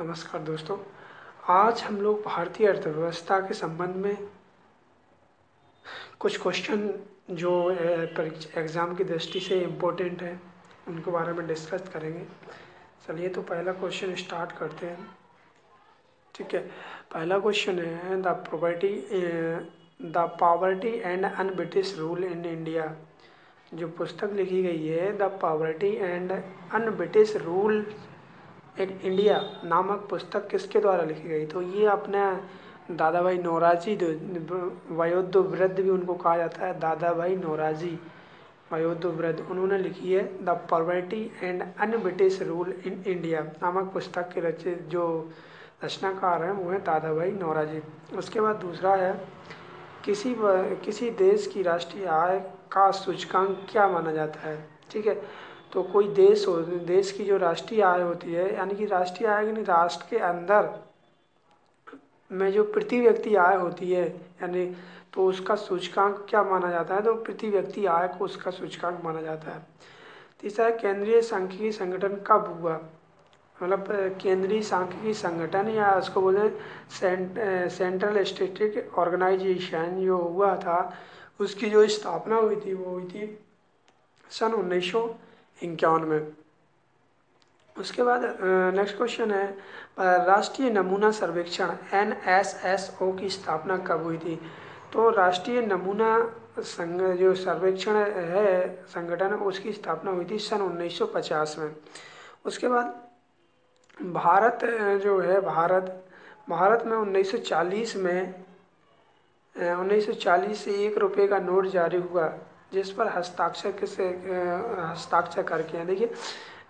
नमस्कार दोस्तों। आज हम लोग भारतीय अर्थव्यवस्था के संबंध में कुछ क्वेश्चन जो परीक्षा एग्ज़ाम की दृष्टि से इम्पोर्टेंट है उनके बारे में डिस्कस करेंगे। चलिए तो पहला क्वेश्चन स्टार्ट करते हैं। ठीक है, पहला क्वेश्चन है the poverty and un British rule in India. जो पुस्तक लिखी गई है the poverty and un British rule in India नामक पुस्तक किसके द्वारा लिखी गई? तो ये अपने दादा भाई नौरोजी, वयोद्ध वृद्ध भी उनको कहा जाता है, दादा भाई नौरोजी वयोद्ध वृद्ध, उन्होंने लिखी है the poverty and un British rule in India नामक पुस्तक के रचित जो रचनाकार हैं वो है दादा भाई नौरोजी। उसके बाद दूसरा है किसी देश की राष्ट्रीय आय का सूचकांक क्या माना जाता है? ठीक है, तो कोई देश की जो राष्ट्रीय आय होती है, यानी कि राष्ट्रीय आय यानी राष्ट्र के अंदर में जो प्रति व्यक्ति आय होती है, यानी तो उसका सूचकांक क्या माना जाता है? तो प्रति व्यक्ति आय को उसका सूचकांक माना जाता है। तीसरा है केंद्रीय सांख्यिकी संगठन कब हुआ? मतलब केंद्रीय सांख्यिकी संगठन या उसको बोले सेंट्रल स्टैटिस्टिक ऑर्गेनाइजेशन जो हुआ था, उसकी जो स्थापना हुई थी वो हुई थी सन 1951 में। उसके बाद नेक्स्ट क्वेश्चन है राष्ट्रीय नमूना सर्वेक्षण NSSO की स्थापना कब हुई थी? तो राष्ट्रीय नमूना जो सर्वेक्षण है संगठन, उसकी स्थापना हुई थी सन 1950 में। उसके बाद भारत में 1940 में 1940 से 1 रुपये का नोट जारी हुआ, जिस पर हस्ताक्षर करके हैं। देखिए,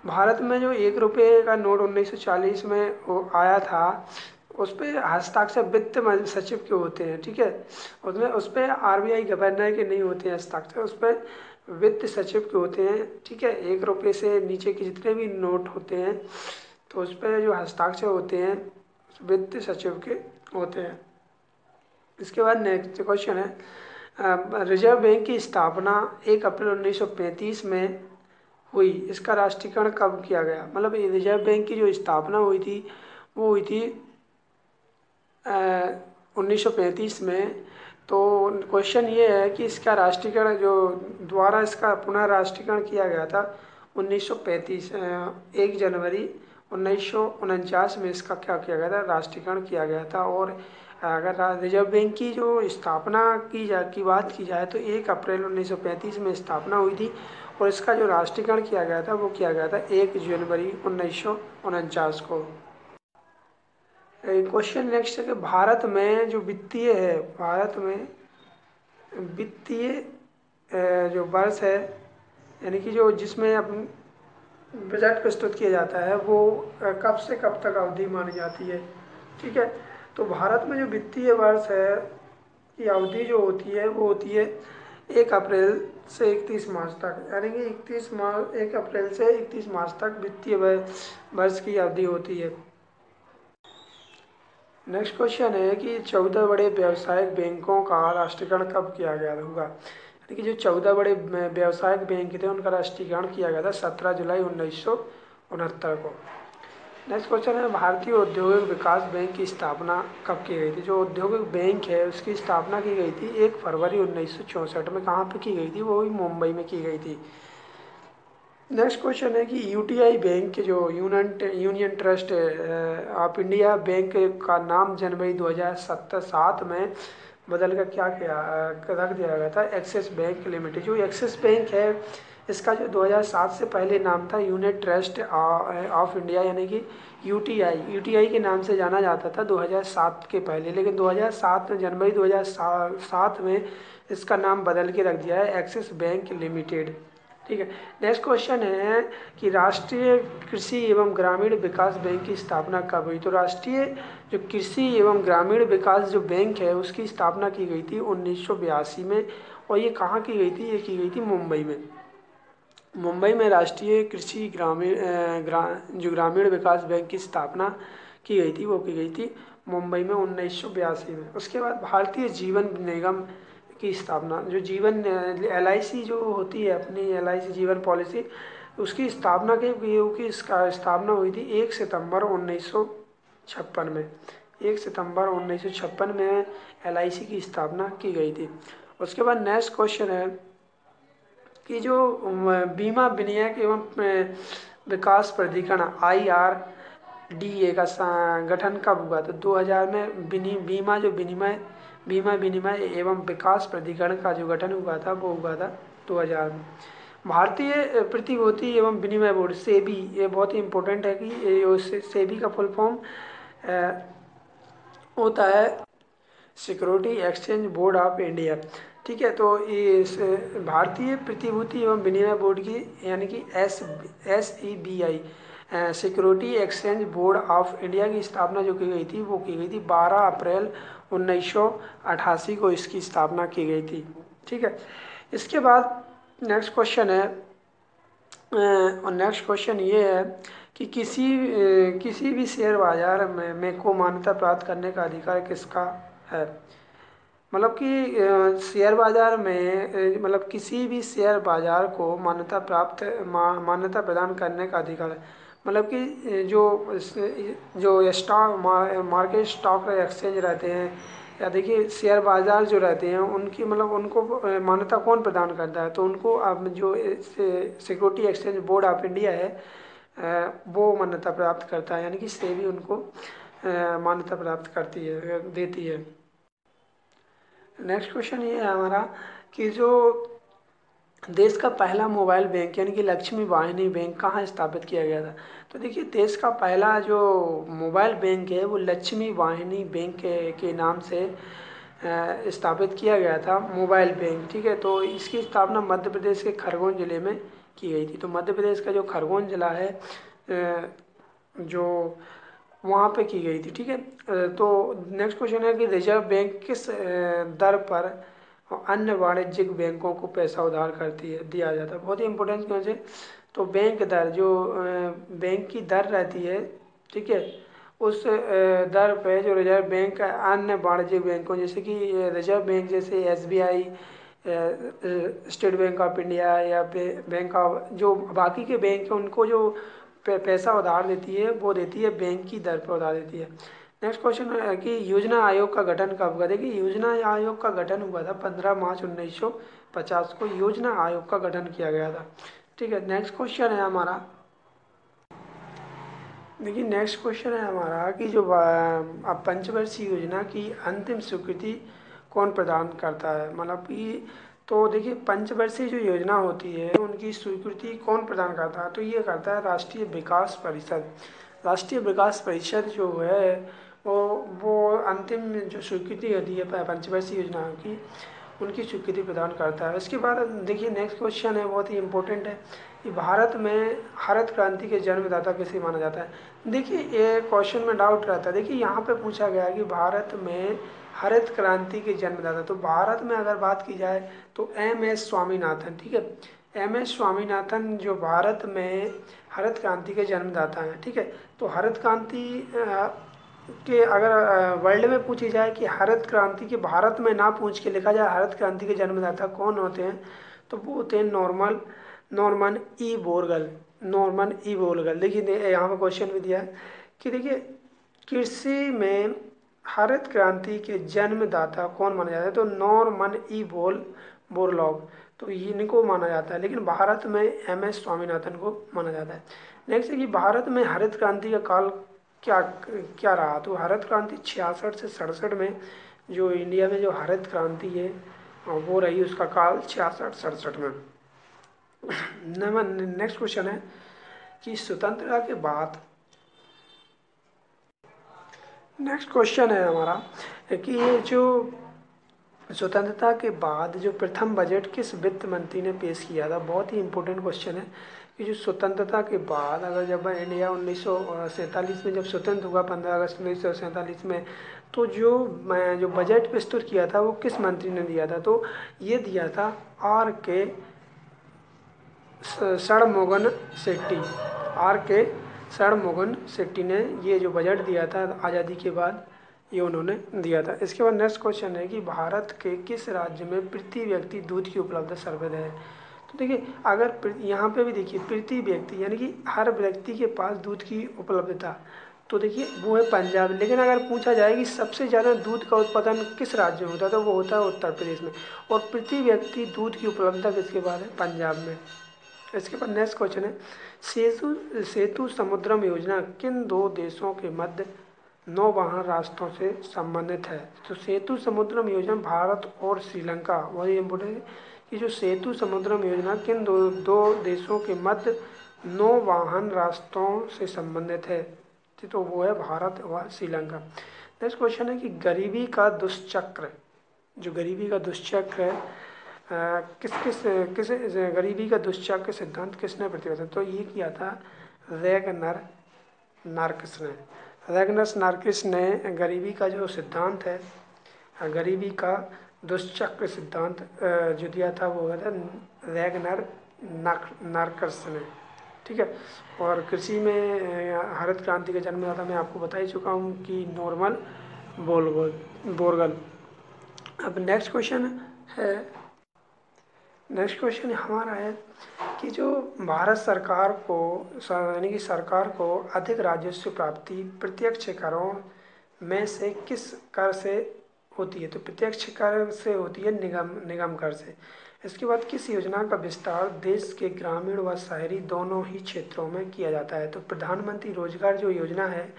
भारत में जो 1 रुपये का नोट 1940 में वो आया था, उस पर हस्ताक्षर वित्त सचिव के होते हैं। ठीक है, उसमें उस पर RBI गवर्नर के नहीं होते हैं हस्ताक्षर, उस पर वित्त सचिव के होते हैं। ठीक है, 1 रुपये से नीचे के जितने भी नोट होते हैं तो उस पर जो हस्ताक्षर होते हैं वित्त सचिव के होते हैं। इसके बाद नेक्स्ट क्वेश्चन है रिजर्व बैंक की स्थापना 1 अप्रैल 1935 में हुई, इसका राष्ट्रीयकरण कब किया गया? मतलब ये रिजर्व बैंक की जो स्थापना हुई थी वो हुई थी 1935 में। तो क्वेश्चन ये है कि इसका राष्ट्रीयकरण जो द्वारा इसका पुनः राष्ट्रीयकरण किया गया था 1935 1 जनवरी 1949 में इसका क्या किया गया था? राष्ट्रीयकरण किया गया था। और अगर रिजर्व बैंक की जो स्थापना की बात की जाए तो 1 अप्रैल 1935 में स्थापना हुई थी और इसका जो राष्ट्रीयकरण किया गया था वो किया गया था 1 जनवरी 1949 को। क्वेश्चन नेक्स्ट है कि भारत में जो वित्तीय जो वर्ष है, यानी कि जो जिसमें अपन बजट प्रस्तुत किया जाता है वो कब से कब तक अवधि मानी जाती है? ठीक है, तो भारत में जो वित्तीय वर्ष है की अवधि जो होती है वो होती है 1 अप्रैल से 31 मार्च तक, यानी कि 1 अप्रैल से 31 मार्च तक वित्तीय वर्ष की अवधि होती है। नेक्स्ट क्वेश्चन है कि 14 बड़े व्यावसायिक बैंकों का राष्ट्रीयकरण कब किया गया होगा? यानी कि जो 14 बड़े व्यावसायिक बैंक थे उनका राष्ट्रीयकरण किया गया था 17 जुलाई 1969 को। नेक्स्ट क्वेश्चन है भारतीय औद्योगिक विकास बैंक की स्थापना कब की गई थी? जो औद्योगिक बैंक है उसकी स्थापना की गई थी 1 फरवरी 1964 में। कहाँ पे की गई थी? वो भी मुंबई में की गई थी। नेक्स्ट क्वेश्चन है कि UTI बैंक जो union trust of India bank का नाम जनवरी 2007 में बदल कर क्या किया रख दिया गया था एक्सिस बैंक लिमिटेड। जो एक्सिस बैंक है इसका जो 2007 से पहले नाम था यूनियन ट्रस्ट ऑफ इंडिया, यानी कि UTI के नाम से जाना जाता था 2007 के पहले, लेकिन 2007 में जनवरी 2007 में इसका नाम बदल के रख दिया है एक्सिस बैंक लिमिटेड। ठीक है, नेक्स्ट क्वेश्चन है कि राष्ट्रीय कृषि एवं ग्रामीण विकास बैंक की स्थापना कब हुई? तो राष्ट्रीय जो कृषि एवं ग्रामीण विकास जो बैंक है उसकी स्थापना की गई थी 1982 में। और ये कहाँ की गई थी? ये की गई थी मुंबई में। मुंबई में राष्ट्रीय कृषि जो ग्रामीण विकास बैंक की स्थापना की गई थी वो की गई थी मुंबई में 1982 में। उसके बाद भारतीय जीवन निगम की स्थापना, जो जीवन LIC जो होती है अपनी LIC जीवन पॉलिसी, उसकी स्थापना की इसका स्थापना हुई थी 1 सितंबर 1900 1956 में, 1 सितंबर 1956 में LIC की स्थापना की गई थी। उसके बाद नेक्स्ट क्वेश्चन है कि जो बीमा विनियम एवं विकास प्राधिकरण IRDA का गठन कब हुआ? तो 2000 में बीमा विनिमय एवं विकास प्राधिकरण का जो गठन हुआ था वो हुआ था 2000 में। भारतीय प्रतिभूति एवं विनिमय बोर्ड सेबी, ये बहुत ही इम्पोर्टेंट है कि सेबी का फुल फॉर्म होता है security exchange board of India. ठीक है, तो इस भारतीय प्रतिभूति एवं विनिमय बोर्ड की यानी कि SEBI security exchange board of India की स्थापना जो की गई थी वो की गई थी 12 अप्रैल 1988 को इसकी स्थापना की गई थी। ठीक है, इसके बाद नेक्स्ट क्वेश्चन है और नेक्स्ट क्वेश्चन ये है कि किसी भी शेयर बाजार में को मान्यता प्राप्त करने का अधिकार किसका है? मतलब कि शेयर बाजार में मतलब किसी भी शेयर बाजार को मान्यता प्रदान करने का अधिकार है। मतलब कि जो मार्केट स्टॉक एक्सचेंज रहते हैं या देखिए शेयर बाजार जो रहते हैं उनकी मतलब उनको मान्यता कौन प्रदान करता है? तो उनको अब जो security exchange board of India है वो मान्यता प्राप्त करता है, यानी कि सेबी उनको मान्यता प्राप्त करती है, देती है। नेक्स्ट क्वेश्चन ये है हमारा कि जो देश का पहला मोबाइल बैंक यानी कि लक्ष्मी वाहिनी बैंक कहाँ स्थापित किया गया था? तो देखिए देश का पहला जो मोबाइल बैंक है वो लक्ष्मी वाहिनी बैंक के नाम से स्थापित किया गया था, मोबाइल बैंक। ठीक है, तो इसकी स्थापना मध्य प्रदेश के खरगोन जिले में की गई थी। तो मध्य प्रदेश का जो खरगोन जिला है जो वहाँ पे की गई थी। ठीक है, तो नेक्स्ट क्वेश्चन है कि रिजर्व बैंक किस दर पर अन्य वाणिज्यिक बैंकों को पैसा उधार दिया जाता है? बहुत ही इंपॉर्टेंट क्वेश्चन है। तो बैंक दर जो बैंक की दर रहती है, ठीक है, उस दर पे जो रिजर्व बैंक अन्य वाणिज्यिक बैंकों जैसे कि रिजर्व बैंक जैसे SBI, state bank of India या बैंक ऑफ जो बाकी के बैंक हैं उनको जो पैसा उधार देती है वो देती है बैंक की दर पर उधार देती है। नेक्स्ट क्वेश्चन है कि योजना आयोग का गठन कब हुआ? देखिए योजना आयोग का गठन हुआ था 15 मार्च 1950 को योजना आयोग का गठन किया गया था। ठीक है, नेक्स्ट क्वेश्चन है हमारा, देखिए नेक्स्ट क्वेश्चन है हमारा कि जो पंचवर्षीय योजना की अंतिम स्वीकृति कौन प्रदान करता है? मतलब कि तो देखिए पंचवर्षीय जो योजना होती है उनकी स्वीकृति कौन प्रदान करता है? तो ये करता है राष्ट्रीय विकास परिषद। राष्ट्रीय विकास परिषद जो है वो अंतिम जो स्वीकृति होती है पंचवर्षीय योजना की उनकी स्वीकृति प्रदान करता है। इसके बाद देखिए नेक्स्ट क्वेश्चन है, बहुत ही इंपॉर्टेंट है कि भारत में हरित क्रांति के जन्मदाता किसे माना जाता है? देखिए ये क्वेश्चन में डाउट रहता है। देखिए यहाँ पे पूछा गया है कि भारत में हरित क्रांति के जन्मदाता, तो भारत में अगर बात की जाए तो MS स्वामीनाथन। ठीक है, MS स्वामीनाथन जो भारत में हरित क्रांति के जन्मदाता हैं। ठीक है, तो हरित क्रांति कि अगर वर्ल्ड में पूछी जाए कि हरित क्रांति के भारत में ना पूछ के लिखा जाए हरित क्रांति के जन्मदाता कौन होते हैं, तो वो होते हैं नॉर्मन ई बोरगल। देखिए यहाँ पर क्वेश्चन भी दिया है कि देखिए कृषि में हरित क्रांति के जन्मदाता कौन माना जाता है? तो नॉर्मन ई बोरलॉग, तो इनको माना जाता है, लेकिन भारत में MS स्वामीनाथन को माना जाता है। नेक्स्ट है कि भारत में हरित क्रांति का काल क्या रहा? तो हरित क्रांति 66 से 67 में जो इंडिया में जो हरित क्रांति है वो रही, उसका काल 66-67 में। नेक्स्ट क्वेश्चन है कि स्वतंत्रता के बाद, नेक्स्ट क्वेश्चन है हमारा कि ये जो स्वतंत्रता के बाद जो प्रथम बजट किस वित्त मंत्री ने पेश किया था? बहुत ही इंपॉर्टेंट क्वेश्चन है कि जो स्वतंत्रता के बाद अगर जब इंडिया 1947 में जब स्वतंत्र हुआ 15 अगस्त 1947 में, तो जो बजट प्रस्तुत किया था वो किस मंत्री ने दिया था? तो ये दिया था R.K. षणमुगम शेट्टी ने ये जो बजट दिया था आज़ादी के बाद ये उन्होंने दिया था। इसके बाद नेक्स्ट क्वेश्चन है कि भारत के किस राज्य में प्रति व्यक्ति दूध की उपलब्धता सर्वाधिक है? तो देखिए अगर यहाँ पे भी देखिए प्रति व्यक्ति यानी कि हर व्यक्ति के पास दूध की उपलब्धता तो देखिए वो है पंजाब। लेकिन अगर पूछा जाए कि सबसे ज़्यादा दूध का उत्पादन किस राज्य में होता है, तो वो होता है उत्तर प्रदेश में। और प्रति व्यक्ति दूध की उपलब्धता किसके बाद है, पंजाब में। इसके बाद नेक्स्ट क्वेश्चन है, सेतु सेतु समुद्रम योजना किन दो देशों के मध्य नौवहन रास्तों से संबंधित है। तो सेतु समुद्रम योजना भारत और श्रीलंका, वही इम्पोर्टेंट है कि जो सेतु समुद्रम योजना किन दो देशों के मध्य नौवहन रास्तों से संबंधित है, तो वो है भारत व श्रीलंका। नेक्स्ट क्वेश्चन है कि गरीबी का दुष्चक्र, जो गरीबी का दुष्चक्र है, किस गरीबी का दुष्चक्र सिद्धांत किसने प्रतिपादित, तो ये किया था रैगनर नार्किस ने। रैगनर नार्किस ने गरीबी का जो सिद्धांत है, गरीबी का दुष्चक्र सिद्धांत जो दिया था वो था रैगनर नार्किस ने। ठीक है। और कृषि में हरित क्रांति का जन्मदाता मैं आपको बता ही चुका हूँ कि नॉर्मन बोरगल। अब नेक्स्ट क्वेश्चन है, नेक्स्ट क्वेश्चन हमारा है कि जो भारत सरकार को, यानी कि सरकार को अधिक राजस्व प्राप्ति प्रत्यक्ष करों में से किस कर से होती है, तो प्रत्यक्ष कर से होती है निगम कर से। इसके बाद किस योजना का विस्तार देश के ग्रामीण व शहरी दोनों ही क्षेत्रों में किया जाता है, तो प्रधानमंत्री रोजगार जो योजना है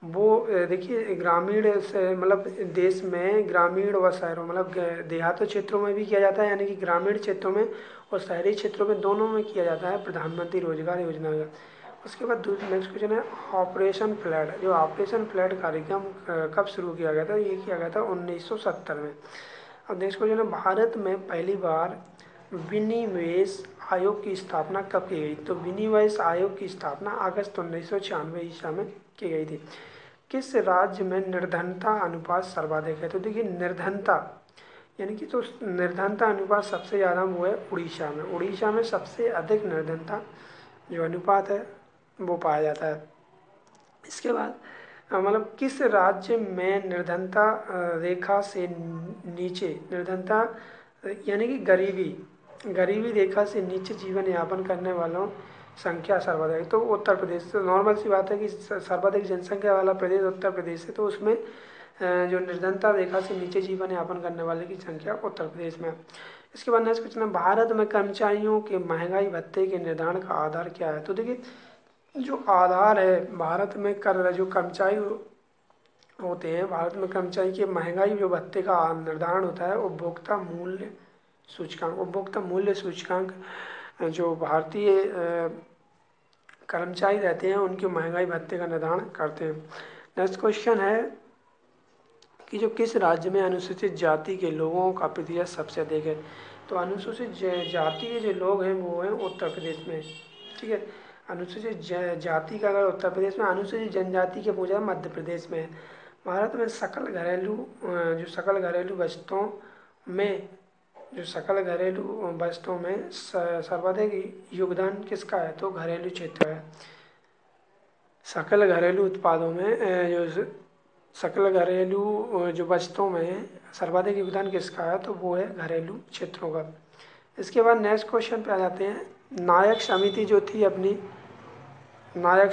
वो देखिए ग्रामीण से मतलब देश में ग्रामीण व शहरों मतलब देहातों क्षेत्रों में भी किया जाता है, यानी कि ग्रामीण क्षेत्रों में और शहरी क्षेत्रों में दोनों में किया जाता है प्रधानमंत्री रोजगार योजना का। उसके बाद नेक्स्ट क्वेश्चन है ऑपरेशन फ्लड। जो ऑपरेशन फ्लड कार्यक्रम कब शुरू किया गया था, ये किया गया था 1970 में। अब नेक्स्ट क्वेश्चन है भारत में पहली बार विनिवेश आयोग की स्थापना कब की गई, तो विनिवेश आयोग की स्थापना अगस्त 1996 ईस्वी में की गई थी। किस राज्य में निर्धनता अनुपात सर्वाधिक है, तो देखिए निर्धनता यानी कि तो निर्धनता अनुपात सबसे ज़्यादा वो है उड़ीसा में। उड़ीसा में सबसे अधिक निर्धनता जो अनुपात है वो पाया जाता है। इसके बाद मतलब किस राज्य में निर्धनता रेखा से नीचे, निर्धनता यानी कि गरीबी रेखा से नीचे जीवन यापन करने वालों संख्या सर्वाधिक, तो उत्तर प्रदेश। तो नॉर्मल सी बात है कि सर्वाधिक जनसंख्या वाला प्रदेश उत्तर प्रदेश है, तो उसमें जो निर्धनता रेखा से नीचे जीवन यापन करने वाले की संख्या उत्तर प्रदेश में। इसके बाद नेक्स्ट क्वेश्चन है भारत में कर्मचारियों के महंगाई भत्ते के निर्धारण का आधार क्या है, तो देखिए जो आधार है भारत में कर जो कर्मचारी होते हैं, भारत में कर्मचारी के महंगाई जो भत्ते का निर्धारण होता है उपभोक्ता मूल्य सूचकांक। उपभोक्ता मूल्य सूचकांक जो भारतीय कर्मचारी रहते हैं उनके महंगाई भत्ते का निर्धारण करते हैं। नेक्स्ट क्वेश्चन है कि जो किस राज्य में अनुसूचित जाति के लोगों का प्रतिशत सबसे अधिक है, तो अनुसूचित जाति के जो लोग हैं वो हैं उत्तर प्रदेश में। ठीक है। अनुसूचित जाति का अगर उत्तर प्रदेश में, अनुसूचित जनजाति के पूछा मध्य प्रदेश में है। भारत में सकल घरेलू बस्तों में सर्वाधिक योगदान किसका है, तो घरेलू क्षेत्र है। सकल घरेलू उत्पादों में सकल घरेलू जो बचतों में सर्वाधिक योगदान किसका है, तो वो है घरेलू क्षेत्रों का। इसके बाद नेक्स्ट क्वेश्चन पे आ जाते हैं, नायक समिति जो थी अपनी, नायक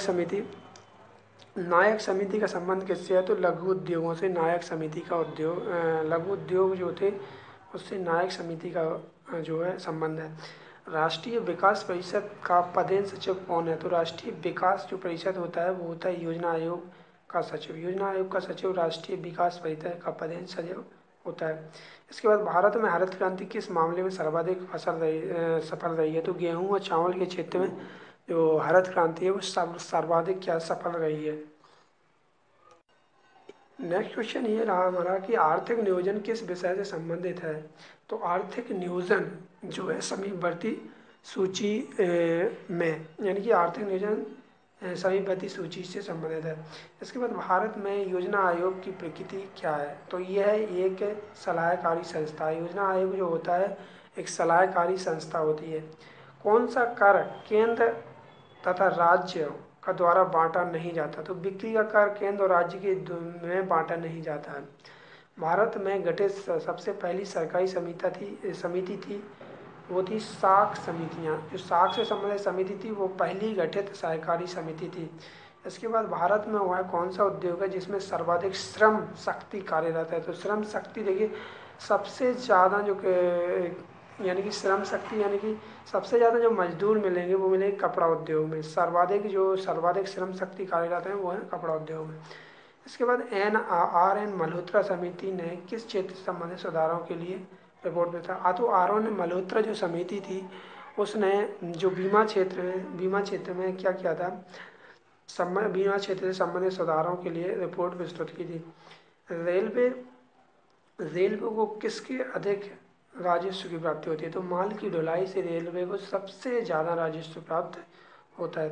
समिति का संबंध किससे है, तो लघु उद्योगों से नायक समिति का लघु उद्योग जो थे उससे नायक समिति का जो है संबंध है। राष्ट्रीय विकास परिषद का पदेन सचिव कौन है, तो राष्ट्रीय विकास जो परिषद होता है वो होता है योजना आयोग का सचिव। योजना आयोग का सचिव राष्ट्रीय विकास परिषद का पदेन सचिव होता है। इसके बाद भारत में हरित क्रांति किस मामले में सर्वाधिक सफल रही है, तो गेहूं और चावल के क्षेत्र में जो हरित क्रांति है वो सर्वाधिक क्या सफल रही है। नेक्स्ट क्वेश्चन ये रहा हमारा कि आर्थिक नियोजन किस विषय से संबंधित है, तो आर्थिक नियोजन जो है समीपवर्ती सूची में, यानी कि आर्थिक नियोजन समीपवर्ती सूची से संबंधित है। इसके बाद भारत में योजना आयोग की प्रकृति क्या है, तो यह एक सलाहकारी संस्था है। योजना आयोग जो होता है एक सलाहकारी संस्था होती है। कौन सा कर केंद्र तथा राज्य का द्वारा बांटा नहीं जाता, तो बिक्री का कर केंद्र और राज्य के में बांटा नहीं जाता है। भारत में गठित सबसे पहली सरकारी समिति थी वो थी साख समितियाँ। जो साख से संबंधित समिति थी वो पहली गठित सहकारी समिति थी। इसके बाद भारत में हुआ है कौन सा उद्योग है जिसमें सर्वाधिक श्रम शक्ति कार्यरत है? तो श्रम शक्ति देखिए सबसे ज़्यादा जो यानी कि श्रम शक्ति यानी कि सबसे ज़्यादा जो मजदूर मिलेंगे वो मिलेंगे कपड़ा उद्योग में। सर्वाधिक श्रम शक्ति कार्यरत है वो है कपड़ा उद्योग में। इसके बाद एन मल्होत्रा समिति ने किस क्षेत्र से संबंधित सुधारों के लिए रिपोर्ट में था? तो आर एन मल्होत्रा जो समिति थी उसने जो बीमा क्षेत्र में क्या किया था? बीमा क्षेत्र से संबंधित सुधारों के लिए रिपोर्ट प्रस्तुत की थी। रेलवे को किसके अधिक राजस्व की प्राप्ति होती है? तो माल की ढुलाई से रेलवे को सबसे ज़्यादा राजस्व प्राप्त होता है।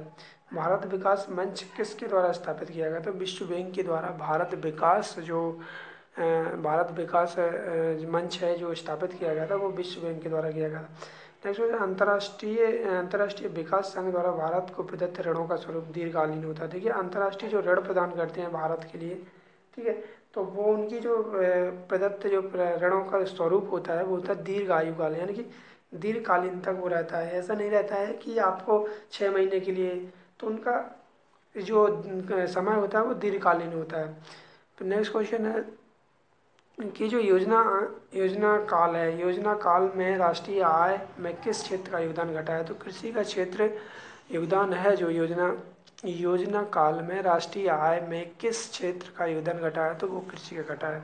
भारत विकास मंच किसके द्वारा स्थापित किया गया? तो विश्व बैंक के द्वारा भारत विकास मंच है जो स्थापित किया गया था वो विश्व बैंक के द्वारा किया गया था। नेक्स्ट अंतर्राष्ट्रीय विकास संघ द्वारा भारत को प्रदत्त ऋणों का स्वरूप दीर्घकालीन होता है। देखिए अंतर्राष्ट्रीय जो ऋण प्रदान करते हैं भारत के लिए, ठीक है, तो वो उनकी जो प्रदत्त जो ऋणों का स्वरूप होता है वो होता है दीर्घ आयु काल, यानी कि दीर्घकालीन तक वो रहता है। ऐसा नहीं रहता है कि आपको 6 महीने के लिए, तो उनका जो समय होता है वो दीर्घकालीन होता है। तो नेक्स्ट क्वेश्चन है कि जो योजना काल में राष्ट्रीय आय में किस क्षेत्र का योगदान घटा है? तो कृषि का क्षेत्र योगदान है। जो योजना काल में राष्ट्रीय आय में किस क्षेत्र का योगदान घटा है? तो वो कृषि का घटा है।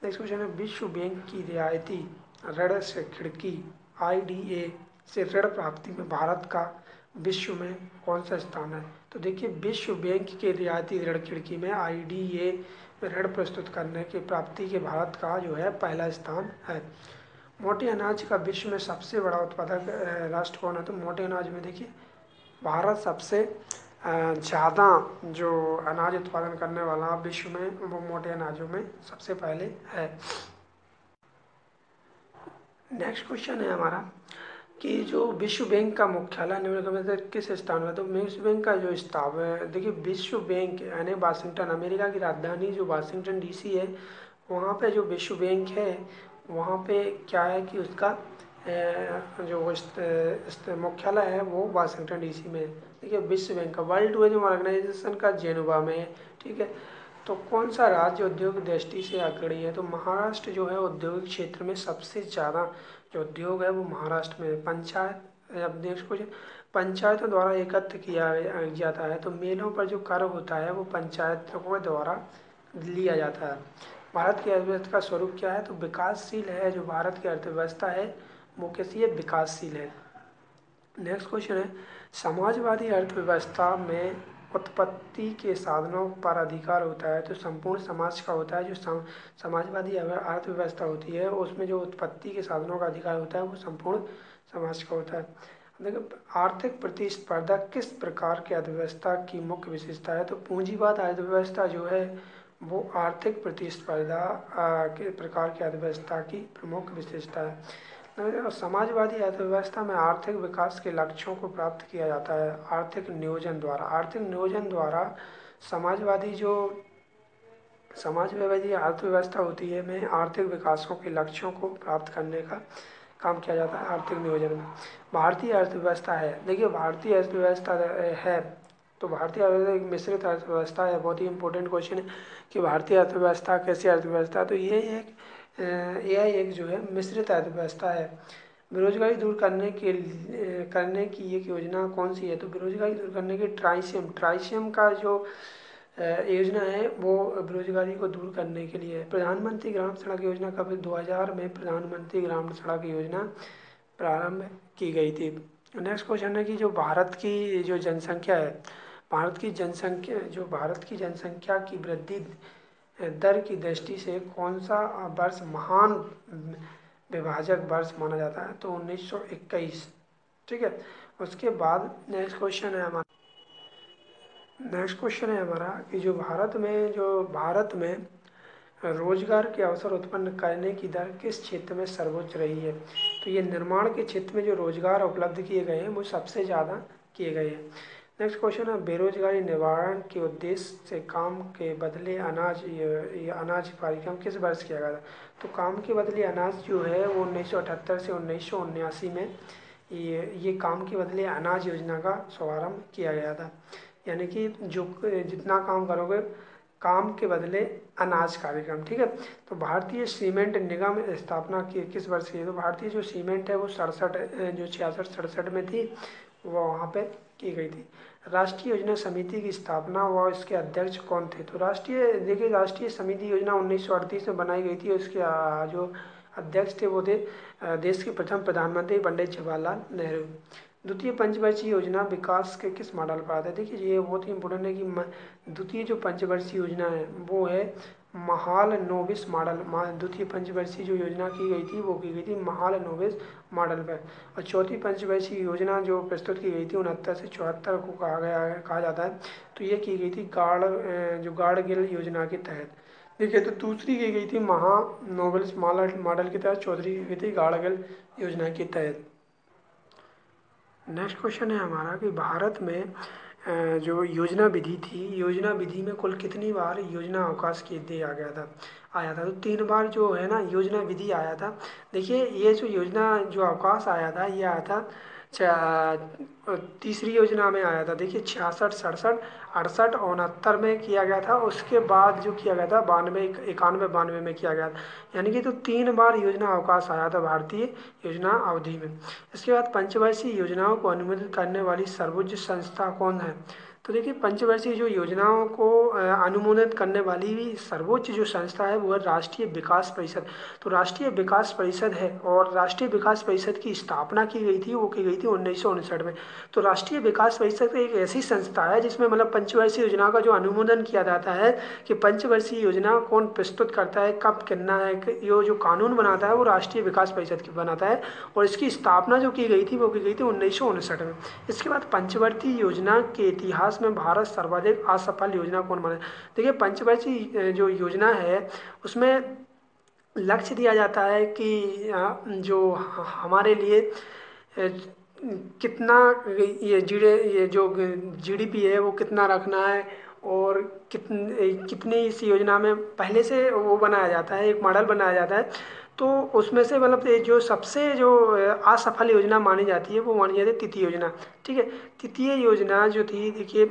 नेक्स्ट क्वेश्चन है विश्व बैंक की रियायती ऋण से खिड़की IDA से ऋण प्राप्ति में भारत का विश्व में कौन सा स्थान है? तो देखिए विश्व बैंक के रियायती ऋण खिड़की में IDA में ऋण प्रस्तुत करने की प्राप्ति के भारत का जो है पहला स्थान है। मोटे अनाज का विश्व में सबसे बड़ा उत्पादक राष्ट्र कौन है? तो मोटे अनाज में देखिए भारत सबसे ज़्यादा जो अनाज उत्पादन करने वाला विश्व में वो मोटे अनाजों में सबसे पहले है। नेक्स्ट क्वेश्चन है हमारा कि जो विश्व बैंक का मुख्यालय निम्नलिखित में से किस स्थान में? तो विश्व बैंक का जो स्थान है, देखिए विश्व बैंक यानी वाशिंगटन, अमेरिका की राजधानी जो वाशिंगटन DC है, वहाँ पे जो विश्व बैंक है वहाँ पे क्या है कि उसका जो मुख्यालय है वो वाशिंगटन DC में है। देखिए विश्व बैंक का वर्ल्ड टूरिज्म ऑर्गेनाइजेशन का जेनेवा में है, ठीक है। तो कौन सा राज्य उद्योग दृष्टि से अग्रणी है? तो महाराष्ट्र जो है औद्योगिक क्षेत्र में सबसे ज़्यादा जो उद्योग है वो महाराष्ट्र में है। अब नेक्स्ट क्वेश्चन, पंचायतों द्वारा एकत्र किया जाता है, तो मेलों पर जो कर होता है वो पंचायतों के द्वारा लिया जाता है। भारत की अर्थव्यवस्था का स्वरूप क्या है? तो विकासशील है। जो भारत की अर्थव्यवस्था है वो कैसी है? विकासशील है। नेक्स्ट क्वेश्चन है समाजवादी अर्थव्यवस्था में उत्पत्ति के साधनों पर अधिकार होता है, तो संपूर्ण समाज का होता है। जो समाजवादी अर्थव्यवस्था होती है उसमें जो उत्पत्ति के साधनों का अधिकार होता है वो संपूर्ण समाज का होता है। देखो आर्थिक प्रतिस्पर्धा किस प्रकार की अर्थव्यवस्था की मुख्य विशेषता है? तो पूंजीवाद अर्थव्यवस्था जो है वो आर्थिक प्रतिस्पर्धा के प्रकार की अर्थव्यवस्था की प्रमुख विशेषता है। समाजवादी अर्थव्यवस्था में आर्थिक विकास के लक्ष्यों को प्राप्त किया जाता है आर्थिक नियोजन द्वारा। समाजवादी अर्थव्यवस्था होती है में आर्थिक विकासों के लक्ष्यों को प्राप्त करने का काम किया जाता है आर्थिक नियोजन में। भारतीय अर्थव्यवस्था है, देखिए भारतीय अर्थव्यवस्था है तो भारतीय अर्थव्यवस्था एक मिश्रित अर्थव्यवस्था है। बहुत ही इंपॉर्टेंट क्वेश्चन है कि भारतीय अर्थव्यवस्था कैसी अर्थव्यवस्था? तो यह एक जो है मिश्रित अर्थव्यवस्था है। बेरोजगारी दूर करने की एक योजना कौन सी है? तो बेरोजगारी दूर करने की ट्राइसियम का जो योजना है वो बेरोजगारी को दूर करने के लिए है। प्रधानमंत्री ग्राम सड़क योजना कब? 2000 में प्रधानमंत्री ग्राम सड़क योजना प्रारंभ की गई थी। नेक्स्ट क्वेश्चन है कि जो भारत की जो जनसंख्या है, भारत की जनसंख्या की वृद्धि दर की दृष्टि से कौन सा वर्ष महान विभाजक वर्ष माना जाता है? तो 1921, ठीक है। उसके बाद नेक्स्ट क्वेश्चन है हमारा कि जो भारत में रोजगार के अवसर उत्पन्न करने की दर किस क्षेत्र में सर्वोच्च रही है? तो ये निर्माण के क्षेत्र में जो रोजगार उपलब्ध किए गए हैं वो सबसे ज़्यादा किए गए हैं। नेक्स्ट क्वेश्चन है बेरोजगारी निवारण के उद्देश्य से काम के बदले अनाज कार्यक्रम किस वर्ष किया गया था? तो काम के बदले अनाज जो है वो 1978 से 1979 में ये काम के बदले अनाज योजना का शुभारंभ किया गया था। यानी कि जो जितना काम करोगे काम के बदले अनाज कार्यक्रम, ठीक है। तो भारतीय सीमेंट निगम स्थापना की किस वर्ष की है? तो भारतीय जो सीमेंट है वो 67 जो 66-67 में थी, वो वहाँ पे की गई थी। राष्ट्रीय योजना समिति की स्थापना व इसके अध्यक्ष कौन थे? तो देखिए राष्ट्रीय समिति योजना 1938 में बनाई गई थी। उसके जो अध्यक्ष थे वो थे देश के प्रथम प्रधानमंत्री पंडित जवाहरलाल नेहरू। द्वितीय पंचवर्षीय योजना विकास के किस मॉडल पर आता है? देखिए ये बहुत ही इंपॉर्टेंट है कि द्वितीय जो पंचवर्षीय योजना है वो है महालनोबिस मॉडल। द्वितीय पंचवर्षीय जो योजना की गई थी वो की गई थी महालनोबिस मॉडल पर। और चौथी पंचवर्षीय योजना जो प्रस्तुत की गई थी 69 से 74 को कहा जाता है, तो ये की गई थी जो गाड़गिल योजना के तहत। देखिए तो दूसरी की गई थी महानोबेल्स मॉडल के तहत, चौथी की गई थी गाड़गिल योजना के तहत। नेक्स्ट क्वेश्चन है हमारा कि भारत में जो योजना विधि थी, योजना विधि में कुल कितनी बार योजना अवकाश के दिया गया था? आया था तो 3 बार जो है ना योजना विधि आया था। देखिए ये जो योजना जो अवकाश आया था ये आया था तीसरी योजना में आया था। देखिए 66, 67, 68, 69 में किया गया था। उसके बाद जो किया गया था 92, 91, 92 में किया गया था। यानी कि तो 3 बार योजना अवकाश आया था भारतीय योजना अवधि में। इसके बाद पंचवर्षीय योजनाओं को अनुमोदित करने वाली सर्वोच्च संस्था कौन है? तो देखिए पंचवर्षीय जो योजनाओं को अनुमोदित करने वाली सर्वोच्च जो संस्था है वो है राष्ट्रीय विकास परिषद। तो राष्ट्रीय विकास परिषद है, और राष्ट्रीय विकास परिषद की स्थापना की गई थी, वो की गई थी 1959 में। तो राष्ट्रीय विकास परिषद एक ऐसी संस्था है जिसमें मतलब पंचवर्षीय योजना का जो अनुमोदन किया जाता है कि पंचवर्षीय योजना कौन प्रस्तुत करता है, कब करना है, ये जो कानून बनाता है वो राष्ट्रीय विकास परिषद की बनाता है। और इसकी स्थापना जो की गई थी वो की गई थी 1959 में। इसके बाद पंचवर्षीय योजना के इतिहास में भारत सर्वाधिक असफल योजना कौन माना? देखिए पंचवर्षीय जो योजना है उसमें लक्ष्य दिया जाता है कि जो हमारे लिए कितना ये जो GDP है वो कितना रखना है, और कितनी इस योजना में पहले से वो बनाया जाता है, एक मॉडल बनाया जाता है। तो उसमें से मतलब ये जो सबसे जो असफल योजना मानी जाती है वो मानी जाती है तृतीय योजना, ठीक है। तृतीय योजना जो थी देखिए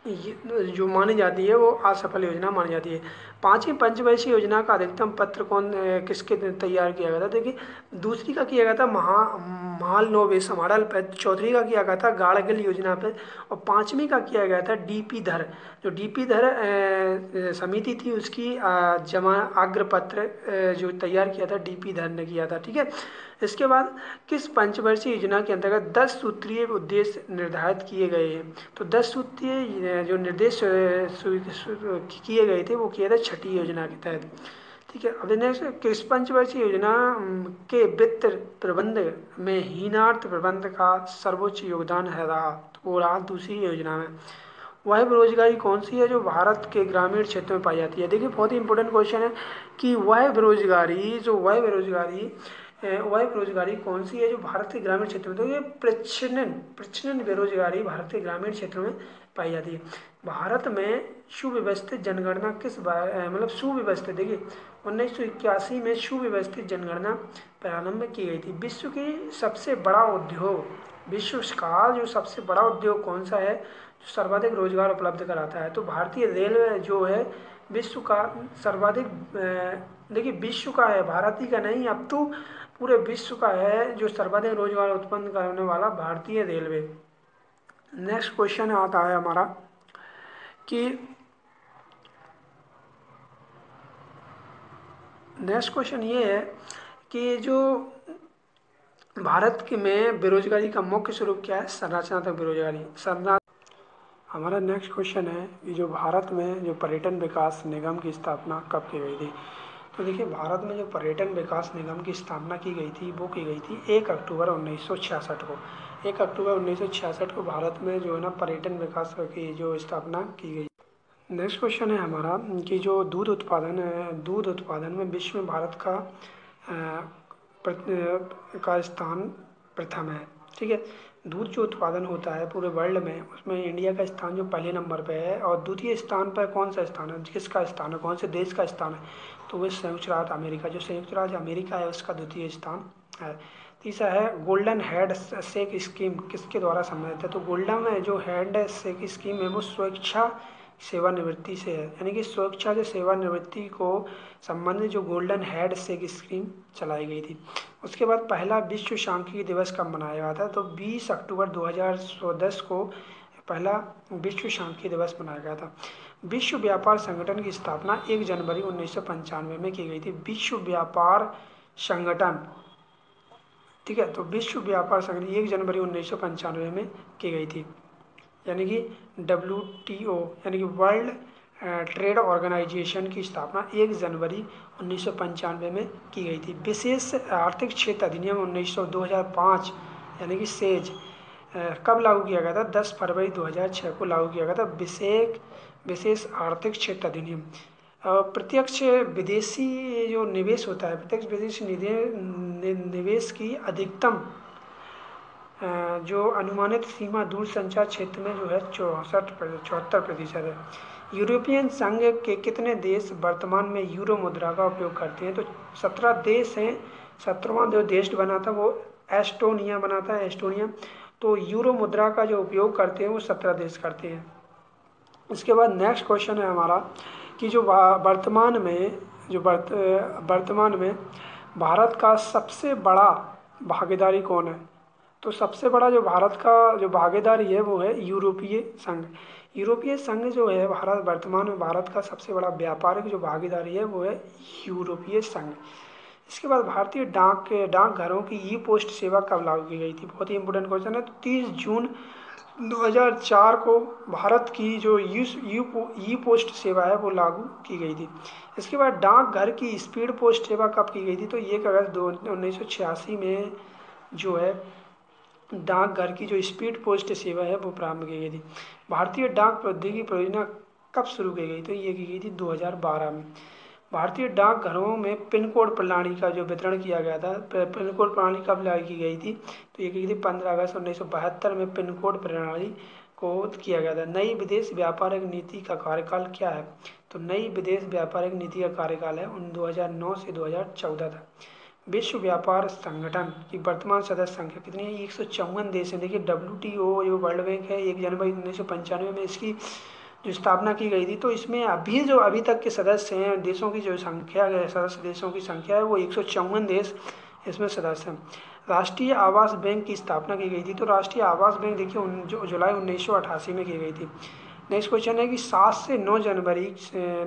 ये जो मानी जाती है वो असफल योजना मानी जाती है। पांचवी पंचवर्षीय योजना का अधिकतम पत्र किसके तैयार किया गया था? देखिए दूसरी का किया गया था महालनोबिस मॉडल पर, चौथी का किया गया था गाड़गिल योजना पर, और पांचवी का किया गया था DP धर। जो DP धर समिति थी उसकी जमा अग्रपत्र जो तैयार किया था DP धर ने किया था, ठीक है। इसके बाद किस पंचवर्षीय योजना के अंतर्गत 10 सूत्रीय उद्देश्य निर्धारित किए गए हैं? तो 10 सूत्रीय जो निर्देश किए गए थे वो किए थे छठी योजना के तहत, ठीक है। अब नेक्स्ट किस पंचवर्षीय योजना के वित्त प्रबंध में हीनार्थ प्रबंध का सर्वोच्च योगदान है रहा? तो वो रहा दूसरी योजना में। वह बेरोजगारी कौन सी है जो भारत के ग्रामीण क्षेत्र में पाई जाती है? देखिए बहुत ही इंपॉर्टेंट क्वेश्चन है कि वह बेरोजगारी कौन सी है जो भारत के ग्रामीण क्षेत्र में, तो ये प्रच्छन्न बेरोजगारी भारत के ग्रामीण क्षेत्रों में पाई जाती है। भारत में सुव्यवस्थित जनगणना मतलब सुव्यवस्थित, देखिए 1981 में सुव्यवस्थित जनगणना प्रारंभ की गई थी। विश्व का जो सबसे बड़ा उद्योग कौन सा है जो सर्वाधिक रोजगार उपलब्ध कराता है? तो भारतीय रेलवे जो है विश्व का सर्वाधिक देखिए विश्व का है, भारत ही का नहीं, अब तो पूरे विश्व का है जो सर्वाधिक रोजगार उत्पन्न करने वाला भारतीय रेलवे। नेक्स्ट क्वेश्चन आता है हमारा कि नेक्स्ट क्वेश्चन ये है कि जो भारत में बेरोजगारी का मुख्य स्वरूप क्या है? संरचनात्मक बेरोजगारी। हमारा नेक्स्ट क्वेश्चन है कि जो भारत में जो पर्यटन विकास निगम की स्थापना कब की गई थी? तो देखिए भारत में जो पर्यटन विकास निगम की स्थापना की गई थी वो की गई थी 1 अक्टूबर 1966 को। 1 अक्टूबर 1966 को भारत में जो है ना पर्यटन विकास की जो स्थापना की गई। नेक्स्ट क्वेश्चन है हमारा कि जो दूध उत्पादन में विश्व में भारत का स्थान प्रथम है, ठीक है। दूध जो उत्पादन होता है पूरे वर्ल्ड में उसमें इंडिया का स्थान जो पहले नंबर पे है, और द्वितीय स्थान पर कौन सा स्थान है, किसका स्थान है, कौन से देश का स्थान है? तो वह संयुक्त राज्य अमेरिका, जो संयुक्त राज्य अमेरिका है उसका द्वितीय स्थान है। तीसरा है गोल्डन हेड शेक स्कीम किसके द्वारा संबंधित है? तो गोल्डन जो हेड शेक स्कीम है वो स्वेच्छा सेवानिवृत्ति से है, यानी कि स्वेच्छा से सेवानिवृत्ति को संबंधित जो गोल्डन हेड शेक स्कीम चलाई गई थी। उसके बाद पहला विश्व सांख्यिकी दिवस कब मनाया गया था? तो 20 अक्टूबर 2010 को पहला विश्व सांख्यिकी दिवस मनाया गया था। विश्व व्यापार संगठन की स्थापना 1 जनवरी 1995 में की गई थी। विश्व व्यापार संगठन, ठीक है, तो विश्व व्यापार संगठन 1 जनवरी 1995 में की गई थी, यानी कि WTO यानी कि वर्ल्ड ट्रेड ऑर्गेनाइजेशन की स्थापना 1 जनवरी 1995 में की गई थी। विशेष आर्थिक क्षेत्र अधिनियम 2005 यानी कि सेज कब लागू किया गया था? 10 फरवरी 2006 को लागू किया गया था विशेष आर्थिक क्षेत्र अधिनियम। प्रत्यक्ष विदेशी जो निवेश होता है, प्रत्यक्ष विदेशी निवेश की अधिकतम जो अनुमानित सीमा दूरसंचार क्षेत्र में जो है 74% है। यूरोपियन संघ के कितने देश वर्तमान में यूरो मुद्रा का उपयोग करते हैं? तो 17 देश हैं। 17वां जो देश बना था वो एस्टोनिया बना था, एस्टोनिया। तो यूरो मुद्रा का जो उपयोग करते हैं वो 17 देश करते हैं। इसके बाद नेक्स्ट क्वेश्चन है हमारा कि जो वर्तमान में भारत का सबसे बड़ा भागीदारी कौन है? तो सबसे बड़ा जो भारत का जो भागीदारी है वो है यूरोपीय संघ। यूरोपीय संघ जो है वर्तमान में भारत का सबसे बड़ा व्यापारिक जो भागीदारी है वो है यूरोपीय संघ। इसके बाद भारतीय डाकघरों की ई पोस्ट सेवा कब लागू की गई थी? बहुत ही इंपॉर्टेंट क्वेश्चन है। 30 जून 2004 को भारत की जो ई पोस्ट सेवा है वो लागू की गई थी। इसके बाद डाकघर की स्पीड पोस्ट सेवा कब की गई थी? तो 1 अगस्त 1986 में जो है डाकघर की जो स्पीड पोस्ट सेवा है वो प्रारंभ की गई थी। भारतीय डाक प्रौद्योगिकी परियोजना कब शुरू की गई? तो ये की गई थी 2012 में। भारतीय डाकघरों में पिन कोड प्रणाली का जो वितरण किया गया था, पिन कोड प्रणाली कब लागू की गई थी? तो ये की गई थी 15 अगस्त 1972 में पिन कोड प्रणाली को किया गया था। नई विदेश व्यापारिक नीति का कार्यकाल क्या है? तो नई विदेश व्यापारिक नीति का कार्यकाल है 2009 से 2014 तक। विश्व व्यापार संगठन की वर्तमान सदस्य संख्या कितनी है? 154 देश हैं। देखिए WTO जो वर्ल्ड बैंक है 1 जनवरी 1995 में इसकी जो स्थापना की गई थी। तो इसमें अभी तक के सदस्य हैं देशों की जो संख्या है, सदस्य देशों की संख्या है वो 154 देश इसमें सदस्य हैं। राष्ट्रीय आवास बैंक की स्थापना की गई थी। तो राष्ट्रीय आवास बैंक देखिए जो जुलाई 1988 में की गई थी। नेक्स्ट क्वेश्चन है कि 7 से 9 जनवरी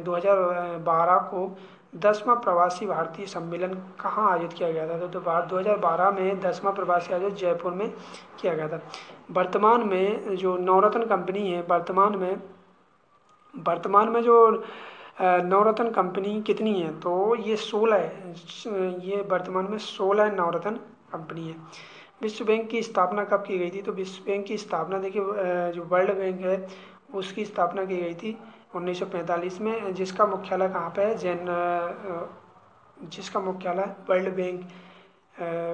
2012 को 10वां प्रवासी भारतीय सम्मेलन कहाँ आयोजित किया गया था? तो 2012 में 10वां प्रवासी आयोजित जयपुर में किया गया था। वर्तमान में जो नवरत्न कंपनी है, वर्तमान में जो नवरत्न कंपनी कितनी है? तो ये 16 है। ये वर्तमान में 16 नवरत्न कंपनी है। विश्व बैंक की स्थापना कब की गई थी? तो विश्व बैंक की स्थापना देखिए जो वर्ल्ड बैंक है उसकी स्थापना की गई थी 1945 में। जिसका मुख्यालय कहाँ पे है? जिसका मुख्यालय वर्ल्ड बैंक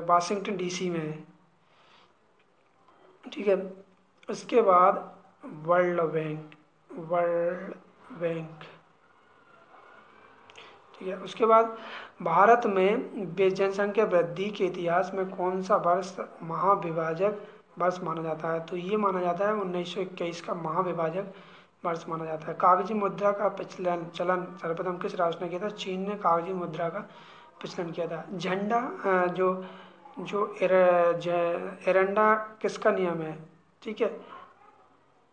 वाशिंगटन DC में है, ठीक है। उसके बाद वर्ल्ड बैंक, ठीक है। उसके बाद भारत में जनसंख्या वृद्धि के इतिहास में कौन सा वर्ष महाविभाजक वर्ष माना जाता है? तो ये माना जाता है 1921 का महाविभाजक वर्ष माना जाता है। कागजी मुद्रा का चलन सर्वप्रथम किस राष्ट्र ने किया था? चीन ने कागजी मुद्रा का प्रचलन किया था। झंडा जो एरंडा किसका नियम है? ठीक है,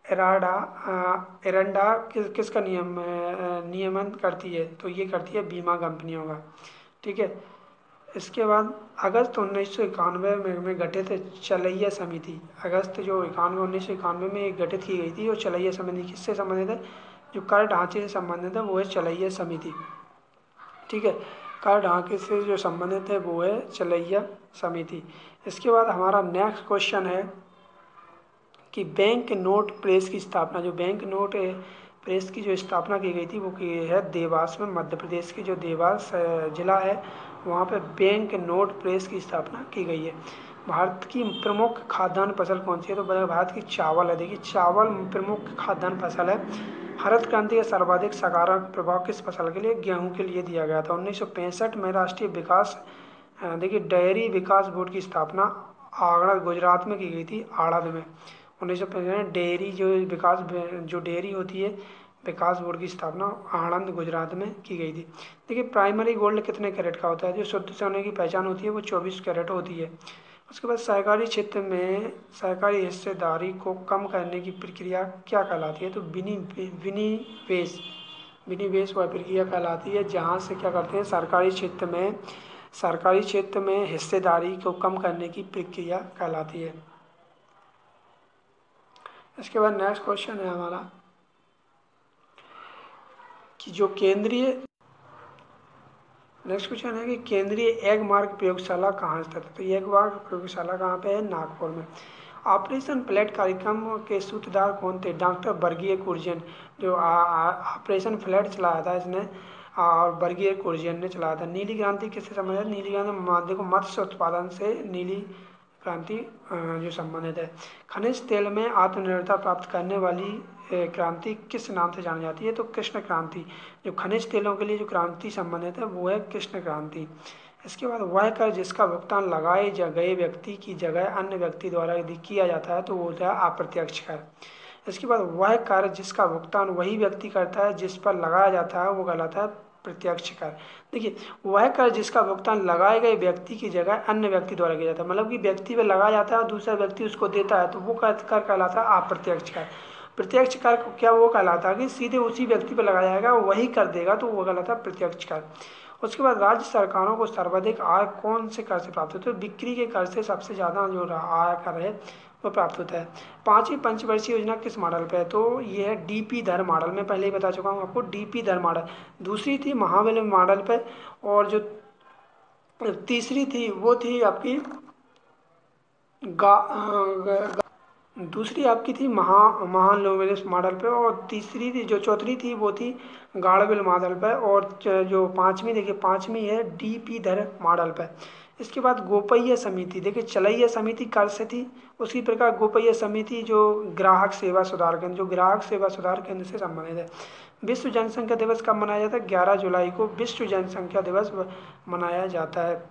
एरंडा किसका नियमन करती है? तो ये करती है बीमा कंपनियों का, ठीक है। इसके बाद अगस्त 1991 में गठित चलैया समिति, अगस्त जो 1991 में गठित की गई थी। और चलैया समिति किससे संबंधित है? जो कर ढांचे से संबंधित है वो है चलैया समिति, ठीक है। कर ढांचे से जो संबंधित है वो है चलैया समिति। इसके बाद हमारा नेक्स्ट क्वेश्चन है कि बैंक नोट प्रेस की स्थापना, जो बैंक नोट प्रेस की जो स्थापना की गई थी वो की है देवास में। मध्य प्रदेश की जो देवास जिला है वहाँ पे बैंक नोट प्रेस की स्थापना की गई है। भारत की प्रमुख खाद्यान्न फसल कौन सी है? तो भारत की चावल है। देखिए चावल प्रमुख खाद्यान्न फसल है। हरित क्रांति का सर्वाधिक सकारात्मक प्रभाव किस फसल के लिए? गेहूं के लिए दिया गया था। 1965 में राष्ट्रीय विकास देखिए डेयरी विकास बोर्ड की स्थापना आगरा गुजरात में की गई थी, आड़द में 1995। डेयरी जो विकास जो डेयरी होती है विकास बोर्ड की स्थापना आणंद गुजरात में की गई थी। देखिए प्राइमरी गोल्ड कितने कैरेट का होता है? जो शुद्ध सोने की पहचान होती है वो 24 कैरेट होती है। उसके बाद सहकारी क्षेत्र में सहकारी हिस्सेदारी को कम करने की प्रक्रिया क्या कहलाती है? तो विनिवेश विनिवेश वह प्रक्रिया कहलाती है जहाँ से क्या करते हैं, सरकारी क्षेत्र में हिस्सेदारी को कम करने की प्रक्रिया कहलाती है। इसके बाद नेक्स्ट क्वेश्चन है हमारा कि जो केंद्रीय नेक्स्ट क्वेश्चन है कि केंद्रीय एग मार्ग प्रयोगशाला कहाँ स्थित है? तो एग मार्ग प्रयोगशाला कहाँ पे है? नागपुर में। ऑपरेशन फ्लैट कार्यक्रम के सूत्रधार कौन थे? डॉक्टर वर्गीय कुरियन, जो ऑपरेशन फ्लैट चलाया था इसने और वर्गीय कुरियन ने चलाया था। नीली क्रांति किससे संबंधित है? नीली क्रांति देखो मत्स्य उत्पादन से नीली क्रांति जो संबंधित है। खनिज तेल में आत्मनिर्भरता प्राप्त करने वाली क्रांति किस नाम से जानी जाती है? तो कृष्ण क्रांति। जो खनिज तेलों के लिए जो क्रांति संबंधित है वो है कृष्ण क्रांति। इसके बाद वह कर जिसका भुगतान लगाए गए व्यक्ति की जगह अन्य व्यक्ति द्वारा यदि किया जाता है तो वो होता है अप्रत्यक्ष कर। इसके बाद वह कर जिसका भुगतान वही व्यक्ति करता है जिस पर लगाया जाता है वो कहलाता है प्रत्यक्ष कर। देखिए वह कर जिसका भुगतान लगाए गए व्यक्ति की जगह अन्य व्यक्ति द्वारा किया जाता है, मतलब कि व्यक्ति पे लगाया जाता है और दूसरा व्यक्ति उसको देता है तो वो कर कहलाता है अप्रत्यक्ष कर। प्रत्यक्ष कर क्या वो कहलाता है कि सीधे उसी व्यक्ति पर लगाया जाएगा वही कर देगा तो वो कहलाता है प्रत्यक्ष कर। उसके बाद राज्य सरकारों को सर्वाधिक आय कौन से कर से प्राप्त होती है? तो बिक्री के कर से सबसे ज़्यादा जो आय कर है वो प्राप्त होता है। पांचवी पंचवर्षीय योजना किस मॉडल पे है? तो ये है डीपी धर मॉडल। मैं पहले ही बता चुका हूँ आपको, डीपी धर मॉडल। दूसरी थी महाबली मॉडल पे, और जो तीसरी थी वो थी आपकी दूसरी आपकी थी महालोवेलिस मॉडल पे, और तीसरी थी जो चौथी थी वो थी गाड़विल मॉडल पे, और जो पांचवी देखिए पांचवी है डीपी धर मॉडल पे। इसके बाद गोपनीय समिति, देखिए चलैया समिति कर से थी, उसी प्रकार गोपनीय समिति जो ग्राहक सेवा सुधार केंद्र, जो ग्राहक सेवा सुधार केंद्र से संबंधित है। विश्व जनसंख्या दिवस कब मनाया जाता है? 11 जुलाई को विश्व जनसंख्या दिवस मनाया जाता है।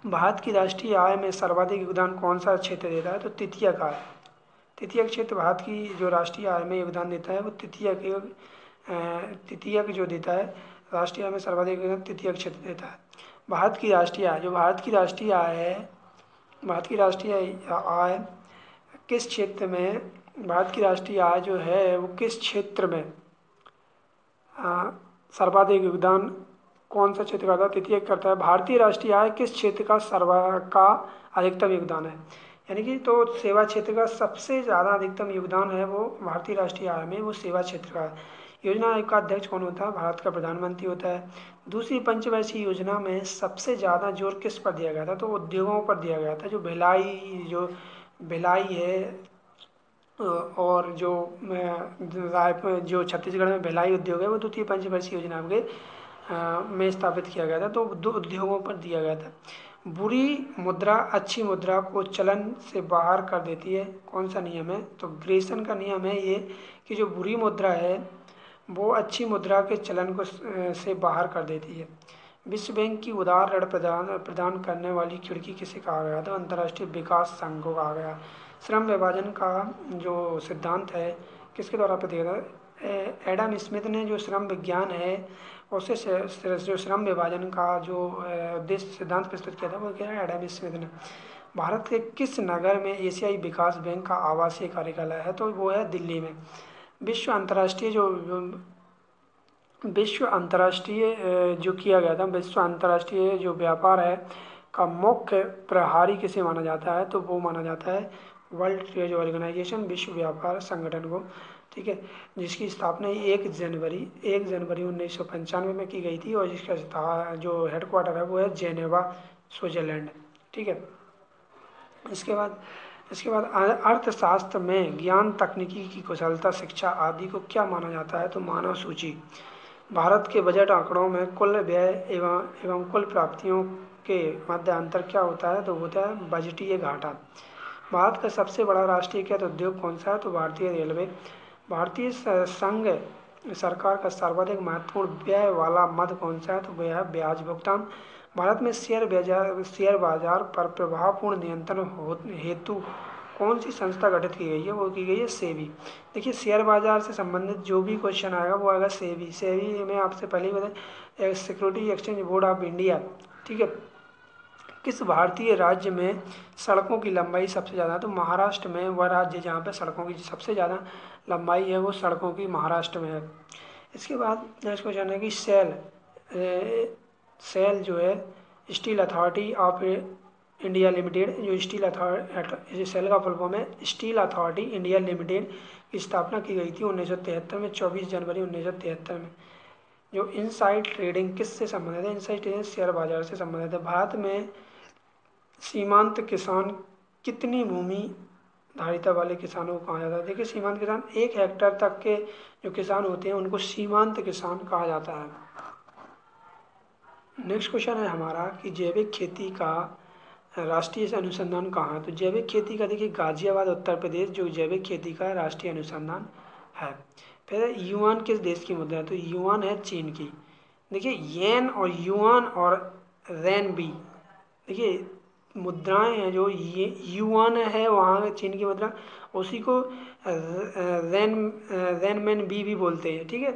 भारत की राष्ट्रीय आय में सर्वाधिक योगदान कौन सा क्षेत्र देता है? तो तृतीयक आय। तृतीयक क्षेत्र भारत की जो राष्ट्रीय आय में योगदान देता है वो तृतीयक जो देता है राष्ट्रीय आय में सर्वाधिक योगदान तृतीयक क्षेत्र देता है। भारत की राष्ट्रीय आय, जो भारत की राष्ट्रीय आय है, भारत की राष्ट्रीय आय किस क्षेत्र में, भारत की राष्ट्रीय आय जो है वो किस क्षेत्र में सर्वाधिक योगदान कौन सा क्षेत्र करता है? तृतीयक करता है। भारतीय राष्ट्रीय आय किस क्षेत्र का अधिकतम योगदान है? यानी कि तो सेवा क्षेत्र का सबसे ज़्यादा अधिकतम योगदान है वो भारतीय राष्ट्रीय आय में वो सेवा क्षेत्र का है। योजना आयोग का अध्यक्ष कौन होता है? भारत का प्रधानमंत्री होता है। दूसरी पंचवर्षीय योजना में सबसे ज़्यादा जोर किस पर दिया गया था? तो उद्योगों पर दिया गया था। जो भिलाई है और जो रायपुर जो छत्तीसगढ़ में भिलाई उद्योग है वो द्वितीय पंचवर्षीय योजना में स्थापित किया गया था, तो दो उद्योगों पर दिया गया था। बुरी मुद्रा अच्छी मुद्रा को चलन से बाहर कर देती है, कौन सा नियम है? तो ग्रेसन का नियम है ये कि जो बुरी मुद्रा है वो अच्छी मुद्रा के चलन को से बाहर कर देती है। विश्व बैंक की उदार ऋण प्रदान करने वाली खिड़की किसे कहा गया? तो अंतर्राष्ट्रीय विकास संघ को कहा गया। श्रम विभाजन का जो सिद्धांत है किसके द्वारा प्रतिपादित है? एडम स्मिथ ने जो श्रम विज्ञान है उससे जो श्रम विभाजन का जो उद्देश्य सिद्धांत प्रस्तुत किया था वो क्या है? एडम स्मिथ ने। भारत के किस नगर में एशियाई विकास बैंक का आवासीय कार्यालय है? तो वो है दिल्ली में। विश्व अंतर्राष्ट्रीय जो किया गया था, विश्व अंतर्राष्ट्रीय जो व्यापार है का मुख्य प्रहारी किसे माना जाता है? तो वो माना जाता है वर्ल्ड ट्रेड ऑर्गेनाइजेशन, विश्व व्यापार संगठन को, ठीक है, जिसकी स्थापना 1 जनवरी 1995 में की गई थी, और जिसका जो हेडक्वार्टर है वो है जेनेवा, स्विट्जरलैंड, ठीक है। इसके बाद अर्थशास्त्र में ज्ञान तकनीकी की कुशलता शिक्षा आदि को क्या माना जाता है? तो मानव सूची। भारत के बजट आंकड़ों में कुल व्यय एवं कुल प्राप्तियों के मध्य अंतर क्या होता है? तो होता है बजटीय घाटा। भारत का सबसे बड़ा राष्ट्रीयकृत उद्योग कौन सा है? तो भारतीय रेलवे। भारतीय संघ सरकार का सर्वाधिक महत्वपूर्ण व्यय वाला मद कौन सा है? तो वह है ब्याज भुगतान। भारत में शेयर बाजार पर प्रभावपूर्ण नियंत्रण हेतु कौन सी संस्था गठित की गई है? वो की गई है सेबी। देखिए शेयर बाजार से संबंधित जो भी क्वेश्चन आएगा वो आएगा सेबी। सेबी में आपसे पहले ही बताया security exchange board of India, ठीक है। किस भारतीय राज्य में सड़कों की लंबाई सबसे ज़्यादा है? तो महाराष्ट्र में वह राज्य जहाँ पे सड़कों की सबसे ज़्यादा लंबाई है वो सड़कों की महाराष्ट्र में है। इसके बाद नेक्स्ट क्वेश्चन है कि सेल जो है steel authority of India limited, जो स्टील अथॉरिटी सेल का फुल फॉर्म है स्टील अथॉरिटी इंडिया लिमिटेड की स्थापना की गई थी 1973 में, 24 जनवरी 1973 में। जो इनसाइड ट्रेडिंग किससे संबंधित है? इनसाइड ट्रेडिंग शेयर बाजार से संबंधित है। भारत में सीमांत किसान कितनी भूमि धारिता वाले किसानों को कहा जाता है? देखिए सीमांत किसान 1 हेक्टेयर तक के जो किसान होते हैं उनको सीमांत किसान कहा जाता है। नेक्स्ट क्वेश्चन है हमारा कि जैविक खेती का राष्ट्रीय अनुसंधान कहाँ है? तो जैविक खेती का देखिए गाजियाबाद उत्तर प्रदेश जो जैविक खेती का राष्ट्रीय अनुसंधान है। फिर युआन किस देश की मुद्रा है? तो युआन है चीन की। देखिए येन और युआन और रेनबी, देखिए मुद्राएं हैं। जो ये युआन है वहाँ चीन की मुद्रा, उसी को रेनमेन बी भी बोलते हैं, ठीक है।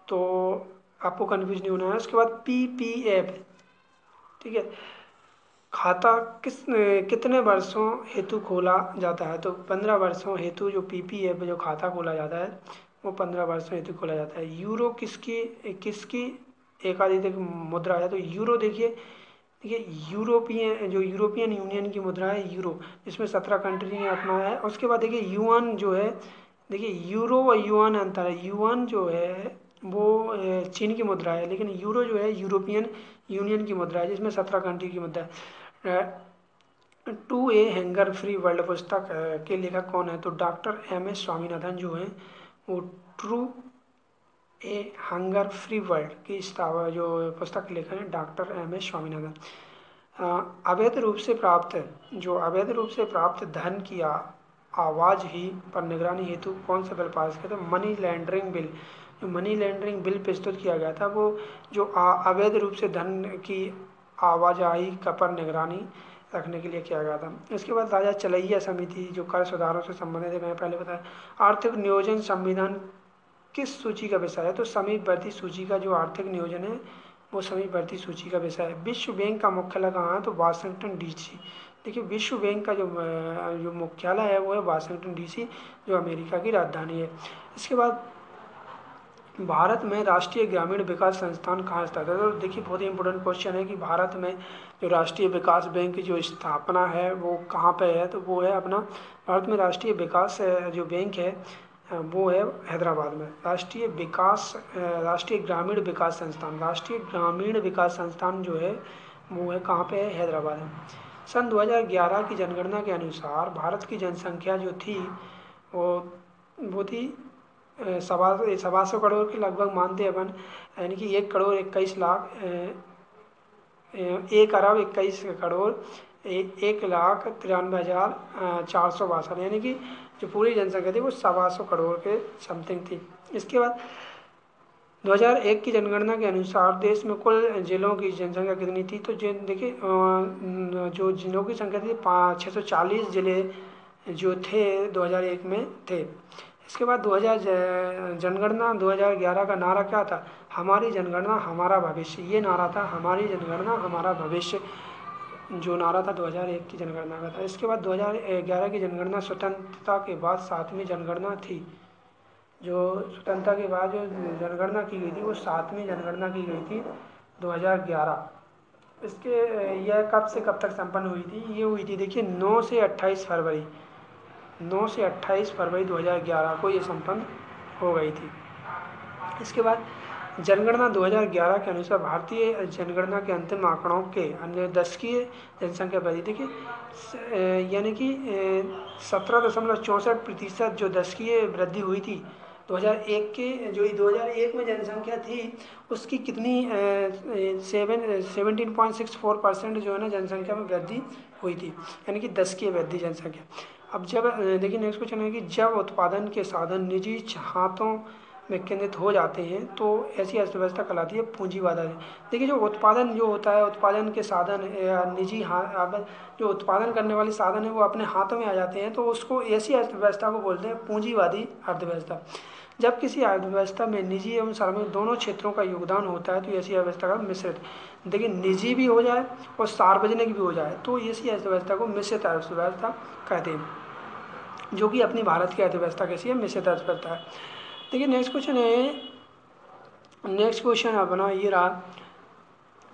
तो आपको कंफ्यूज नहीं होना है। उसके बाद पीपीएफ, ठीक है, खाता कितने वर्षों हेतु खोला जाता है? तो 15 वर्षों हेतु जो पीपीएफ जो खाता खोला जाता है वो 15 वर्षों हेतु खोला जाता है। यूरो किसकी किसकी एकाधिक मुद्रा है? तो यूरो देखिए यूरोपियन यूनियन की मुद्रा है यूरो, जिसमें 17 कंट्री ने अपना है। उसके बाद देखिए युआन जो है, देखिए यूरो और युआन अंतर है। युआन जो है वो चीन की मुद्रा है, लेकिन यूरो जो है यूरोपियन यूनियन की मुद्रा है जिसमें 17 कंट्री की मुद्रा है। To a hunger free world पुस्तक के लेखक कौन है? तो डॉक्टर एम.एस. स्वामीनाथन जो हैं वो true a hunger free world की जो पुस्तक लेखक हैं डॉक्टर एम.एस. स्वामीनाथन। अवैध रूप से प्राप्त धन की आवाज ही पर निगरानी हेतु कौन सा बिल पास किया? तो मनी लॉन्ड्रिंग बिल। जो मनी लॉन्ड्रिंग बिल प्रस्तुत किया गया था वो जो अवैध रूप से धन की आवाजाही का पर निगरानी रखने के लिए किया गया था। इसके बाद राजा चलैया समिति जो कर सुधारों से संबंधित है, मैंने पहले बताया। आर्थिक नियोजन संविधान किस सूची का विषय है? तो समीपवर्ती सूची का जो आर्थिक नियोजन है वो समीपवर्ती सूची का विषय है। विश्व बैंक का मुख्यालय कहाँ है? तो वाशिंगटन डीसी। देखिए विश्व बैंक का जो मुख्यालय है वो है वाशिंगटन डीसी जो अमेरिका की राजधानी है। इसके बाद भारत में राष्ट्रीय ग्रामीण विकास संस्थान कहाँ स्थित है? तो देखिए बहुत ही इंपॉर्टेंट क्वेश्चन है कि भारत में जो राष्ट्रीय विकास बैंक की जो स्थापना है वो कहाँ पे है? तो वो है अपना भारत में राष्ट्रीय विकास जो बैंक है वो है हैदराबाद में। राष्ट्रीय ग्रामीण विकास संस्थान जो है वो है कहाँ पे है? हैदराबाद में। सन 2011 की जनगणना के अनुसार भारत की जनसंख्या जो थी वो थी 125 करोड़ के लगभग मानते हैं अपन, यानी कि 1 करोड़ 21 लाख 1 अरब 21 करोड़ 1,93,462, यानी कि जो पूरी जनसंख्या थी वो 125 करोड़ के समथिंग थी। इसके बाद 2001 की जनगणना के अनुसार देश में कुल जिलों की जनसंख्या कितनी थी? तो देखिए जो जिलों की संख्या थी 640 जिले जो थे 2001 में थे। इसके बाद जनगणना 2011 का नारा क्या था? हमारी जनगणना हमारा भविष्य। ये नारा था, हमारी जनगणना हमारा भविष्य, जो नारा था 2001 की जनगणना का था। इसके बाद 2011 की जनगणना स्वतंत्रता के बाद 7वीं जनगणना थी। जो स्वतंत्रता के बाद जो जनगणना की गई थी वो 7वीं जनगणना की गई थी 2011। इसके यह कब से कब तक संपन्न हुई थी? ये हुई थी देखिए 9 से 28 फरवरी 2011 को ये संपन्न हो गई थी। इसके बाद जनगणना 2011 के अनुसार भारतीय जनगणना के अंतिम आंकड़ों के अन्य दशकीय जनसंख्या बढ़ी, देखिए यानी कि 17.64% जो दशकीय वृद्धि हुई थी 2001 के जो 2001 में जनसंख्या थी उसकी कितनी 17.64% जो है ना जनसंख्या में वृद्धि हुई थी, यानी कि दशकीय वृद्धि जनसंख्या। अब जब देखिए नेक्स्ट क्वेश्चन है कि जब उत्पादन के साधन निजी हाथों में केंद्रित हो जाते हैं तो ऐसी अर्थव्यवस्था कहलाती है पूंजीवाद। देखिए जो उत्पादन जो होता है, उत्पादन के साधन या निजी जो उत्पादन करने वाले साधन है वो अपने हाथों में आ जाते हैं, तो उसको ऐसी अर्थव्यवस्था को बोलते हैं पूंजीवादी अर्थव्यवस्था। जब किसी अर्थव्यवस्था में निजी एवं सार्वजनिक दोनों क्षेत्रों का योगदान होता है तो ऐसी अर्थव्यवस्था का मिश्रित, देखिए निजी भी हो जाए और सार्वजनिक भी हो जाए तो ऐसी अर्थव्यवस्था को मिश्रित अर्थव्यवस्था कहते हैं, जो कि अपनी भारत की अर्थव्यवस्था कैसी है, मिश्रित अर्थव्यवस्था है। देखिए नेक्स्ट क्वेश्चन अपना ये रहा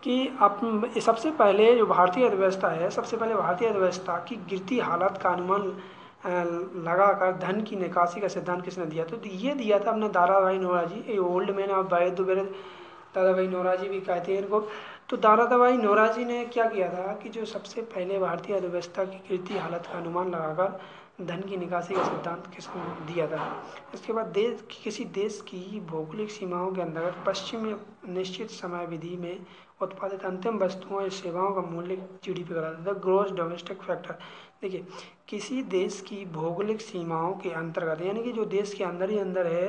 कि आप सबसे पहले जो भारतीय अर्थव्यवस्था है, सबसे पहले भारतीय अर्थव्यवस्था की गिरती हालत का अनुमान लगाकर धन की निकासी का सिद्धांत किसने दिया? तो ये दिया था अपने दादा भाई नौरोजी, ये ओल्ड मैन ऑफ दादा भाई नौरोजी भी कहते हैं इनको। तो दादा भाई नौरोजी ने क्या किया था कि जो सबसे पहले भारतीय अर्थव्यवस्था की गिरती हालत का अनुमान लगाकर धन की निकासी का सिद्धांत किसने दिया था? इसके बाद किसी देश की भौगोलिक सीमाओं के अंतर्गत पश्चिम में निश्चित समय विधि में उत्पादित अंतिम वस्तुओं या सेवाओं का मूल्य जीडीपी कहलाता है, ग्रॉस डोमेस्टिक फैक्टर। देखिए किसी देश की भौगोलिक सीमाओं के अंतर्गत, यानी कि जो देश के अंदर ही अंदर है,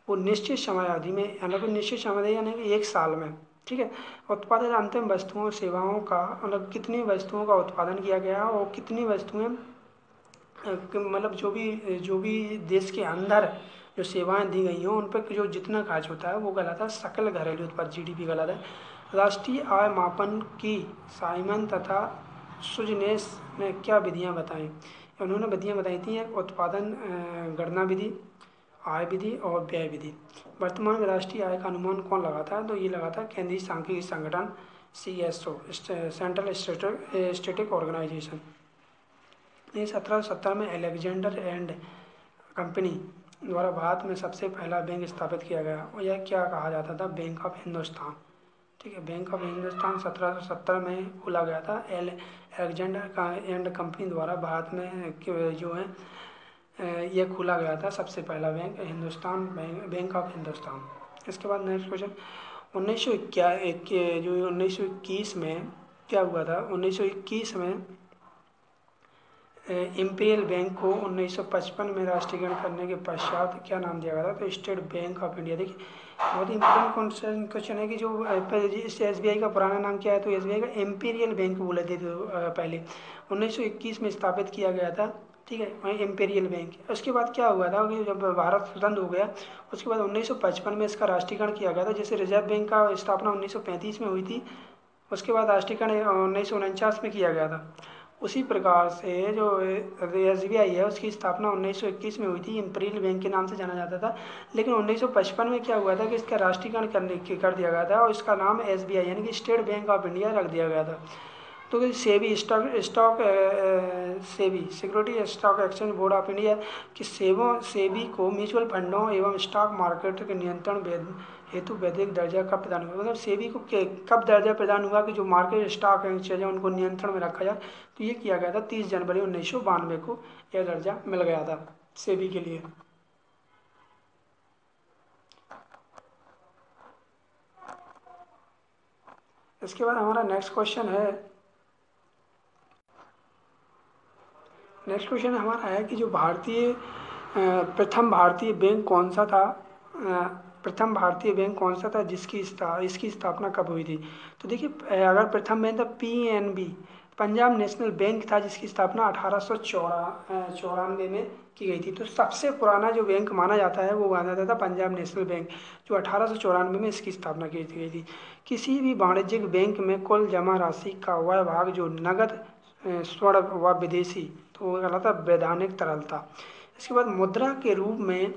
वो निश्चित समय अवधि में, यानी निश्चित समय यानी कि एक साल में, ठीक है, उत्पादित अंतिम वस्तुओं और सेवाओं का, मतलब कितनी वस्तुओं का उत्पादन किया गया और कितनी वस्तुएं, मतलब जो भी देश के अंदर जो सेवाएं दी गई हों उन पर जो जितना खर्च होता है वो कहलाता है सकल घरेलू उत्पाद, जीडीपी कहलाता है। राष्ट्रीय आय मापन की साइमन तथा सुजनेस ने क्या विधियां बताई? उन्होंने विधियां बताई थी, एक उत्पादन गणना विधि, आय विधि और व्यय विधि। वर्तमान में राष्ट्रीय आय का अनुमान कौन लगाता है? तो ये लगाता है केंद्रीय सांख्यिकी संगठन, CSO, सेंट्रल स्टैटिस्टिक्स ऑर्गेनाइजेशन। ये 1770 में अलेक्जेंडर एंड कंपनी द्वारा भारत में सबसे पहला बैंक स्थापित किया गया और यह क्या कहा जाता था? Bank of Hindustan. ठीक है, बैंक ऑफ हिंदुस्तान 1770 में खोला गया था अलेक्जेंडर एंड कंपनी द्वारा भारत में जो है यह खोला गया था सबसे पहला bank, Hindustan bank of Hindustan. इसके बाद नेक्स्ट क्वेश्चन, 1921 में क्या हुआ था? 1921 में इंपीरियल बैंक को 1955 में राष्ट्रीयकरण करने के पश्चात क्या नाम दिया गया था? तो स्टेट बैंक ऑफ इंडिया। देखिए बहुत ही इंपॉर्टेंट क्वेश्चन है कि जो इस SBI का पुराना नाम क्या है? तो SBI का इंपीरियल बैंक बोले थे तो पहले 1921 में स्थापित किया गया था, ठीक है, वहीं इंपीरियल बैंक। उसके बाद क्या हुआ था कि जब भारत स्वतंत्र हो गया उसके बाद 1955 में इसका राष्ट्रीयकरण किया गया था। जैसे रिजर्व बैंक का स्थापना 1935 में हुई थी, उसके बाद राष्ट्रीयकरण 1949 में किया गया था। उसी प्रकार से जो SBI है उसकी स्थापना 1921 में हुई थी, इंपीरियल बैंक के नाम से जाना जाता था। लेकिन 1955 में क्या हुआ था कि इसका राष्ट्रीयकरण कर दिया गया था और इसका नाम SBI यानी कि स्टेट बैंक ऑफ इंडिया रख दिया गया था। तो SEBI security stock exchange board of India की सेबी को म्यूचुअल फंडों एवं स्टॉक मार्केट के नियंत्रण हेतु वैधिक दर्जा कब प्रदान हुआ? मतलब सेबी को कब दर्जा प्रदान हुआ कि जो मार्केट स्टॉक एक्सचेंज है उनको नियंत्रण में रखा जाए? तो ये किया गया था 30 जनवरी 1992 को यह दर्जा मिल गया था सेबी के लिए। इसके बाद हमारा नेक्स्ट क्वेश्चन हमारा है कि जो प्रथम भारतीय बैंक कौन सा था? प्रथम भारतीय बैंक कौन सा था इसकी स्थापना कब हुई थी? तो देखिए अगर प्रथम बैंक था PNB, पंजाब नेशनल बैंक था, जिसकी स्थापना 1894 में की गई थी। तो सबसे पुराना जो बैंक माना जाता है वो माना जाता था पंजाब नेशनल बैंक, जो 1894 में इसकी स्थापना की गई थी। किसी भी वाणिज्यिक बैंक में कुल जमा राशि का वह भाग जो नगद, स्वर्ण व विदेशी, तो वो कहलाता है वैधानिक तरलता। इसके बाद मुद्रा के रूप में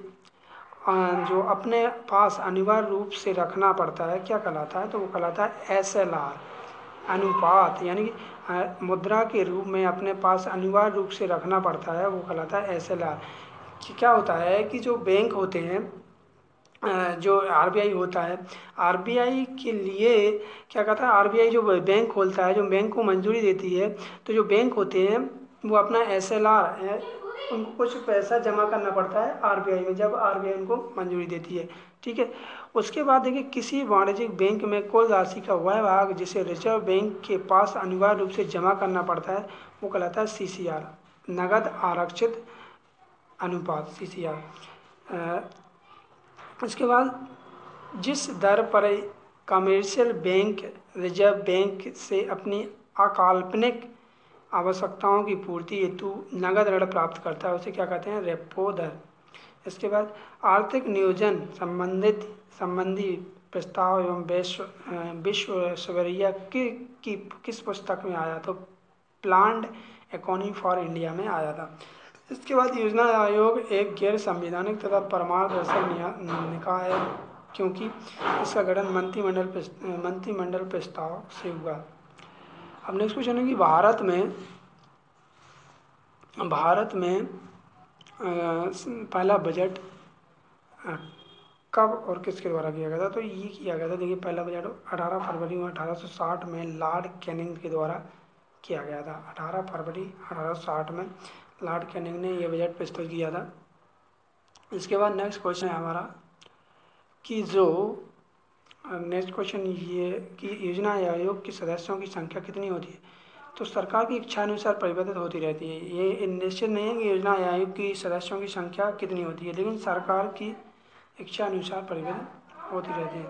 जो अपने पास अनिवार्य रूप से रखना पड़ता है क्या कहलाता है? तो वो कहलाता है SLR अनुपात, यानी कि मुद्रा के रूप में अपने पास अनिवार्य रूप से रखना पड़ता है वो कहलाता है SLR। क्या होता है कि जो बैंक होते हैं, जो RBI होता है, RBI के लिए क्या कहता है, RBI जो बैंक खोलता है, जो बैंक को मंजूरी देती है, तो जो बैंक होते हैं वो अपना SLR है, उनको कुछ पैसा जमा करना पड़ता है RBI में, जब RBI उनको मंजूरी देती है, ठीक है। उसके बाद देखिए किसी वाणिज्यिक बैंक में कुल राशि का वह भाग जिसे रिजर्व बैंक के पास अनिवार्य रूप से जमा करना पड़ता है वो कहलाता है CCR, नगद आरक्षित अनुपात, CCR। उसके बाद जिस दर पर कमर्शियल बैंक रिजर्व बैंक से अपनी अकाल्पनिक आवश्यकताओं की पूर्ति हेतु नगद ऋण प्राप्त करता है उसे क्या कहते हैं, रेपो दर। इसके बाद आर्थिक नियोजन संबंधी प्रस्ताव एवं विश्वेश्वरैया की किस पुस्तक में आया, तो प्लान्ड इकोनॉमी फॉर इंडिया में आया था। इसके बाद योजना आयोग एक गैर संवैधानिक तथा परमादर्शक निकाय है क्योंकि इसका गठन मंत्रिमंडल प्रस्ताव से हुआ। अब नेक्स्ट क्वेश्चन है कि भारत में पहला बजट कब और किसके द्वारा किया गया था, तो ये किया गया था, देखिए पहला बजट 18 फरवरी 1860 में लॉर्ड कैनिंग के द्वारा किया गया था। 18 फरवरी 1860 में लॉर्ड कैनिंग ने यह बजट प्रस्तुत किया था। इसके बाद नेक्स्ट क्वेश्चन है हमारा कि नेक्स्ट क्वेश्चन ये कि योजना आयोग के सदस्यों की संख्या कितनी होती है, तो सरकार की इच्छा अनुसार परिवर्तित होती रहती है। ये निश्चित नहीं है कि योजना आयोग की सदस्यों की संख्या कितनी होती है, लेकिन सरकार की इच्छा अनुसार परिवर्तित होती रहती है।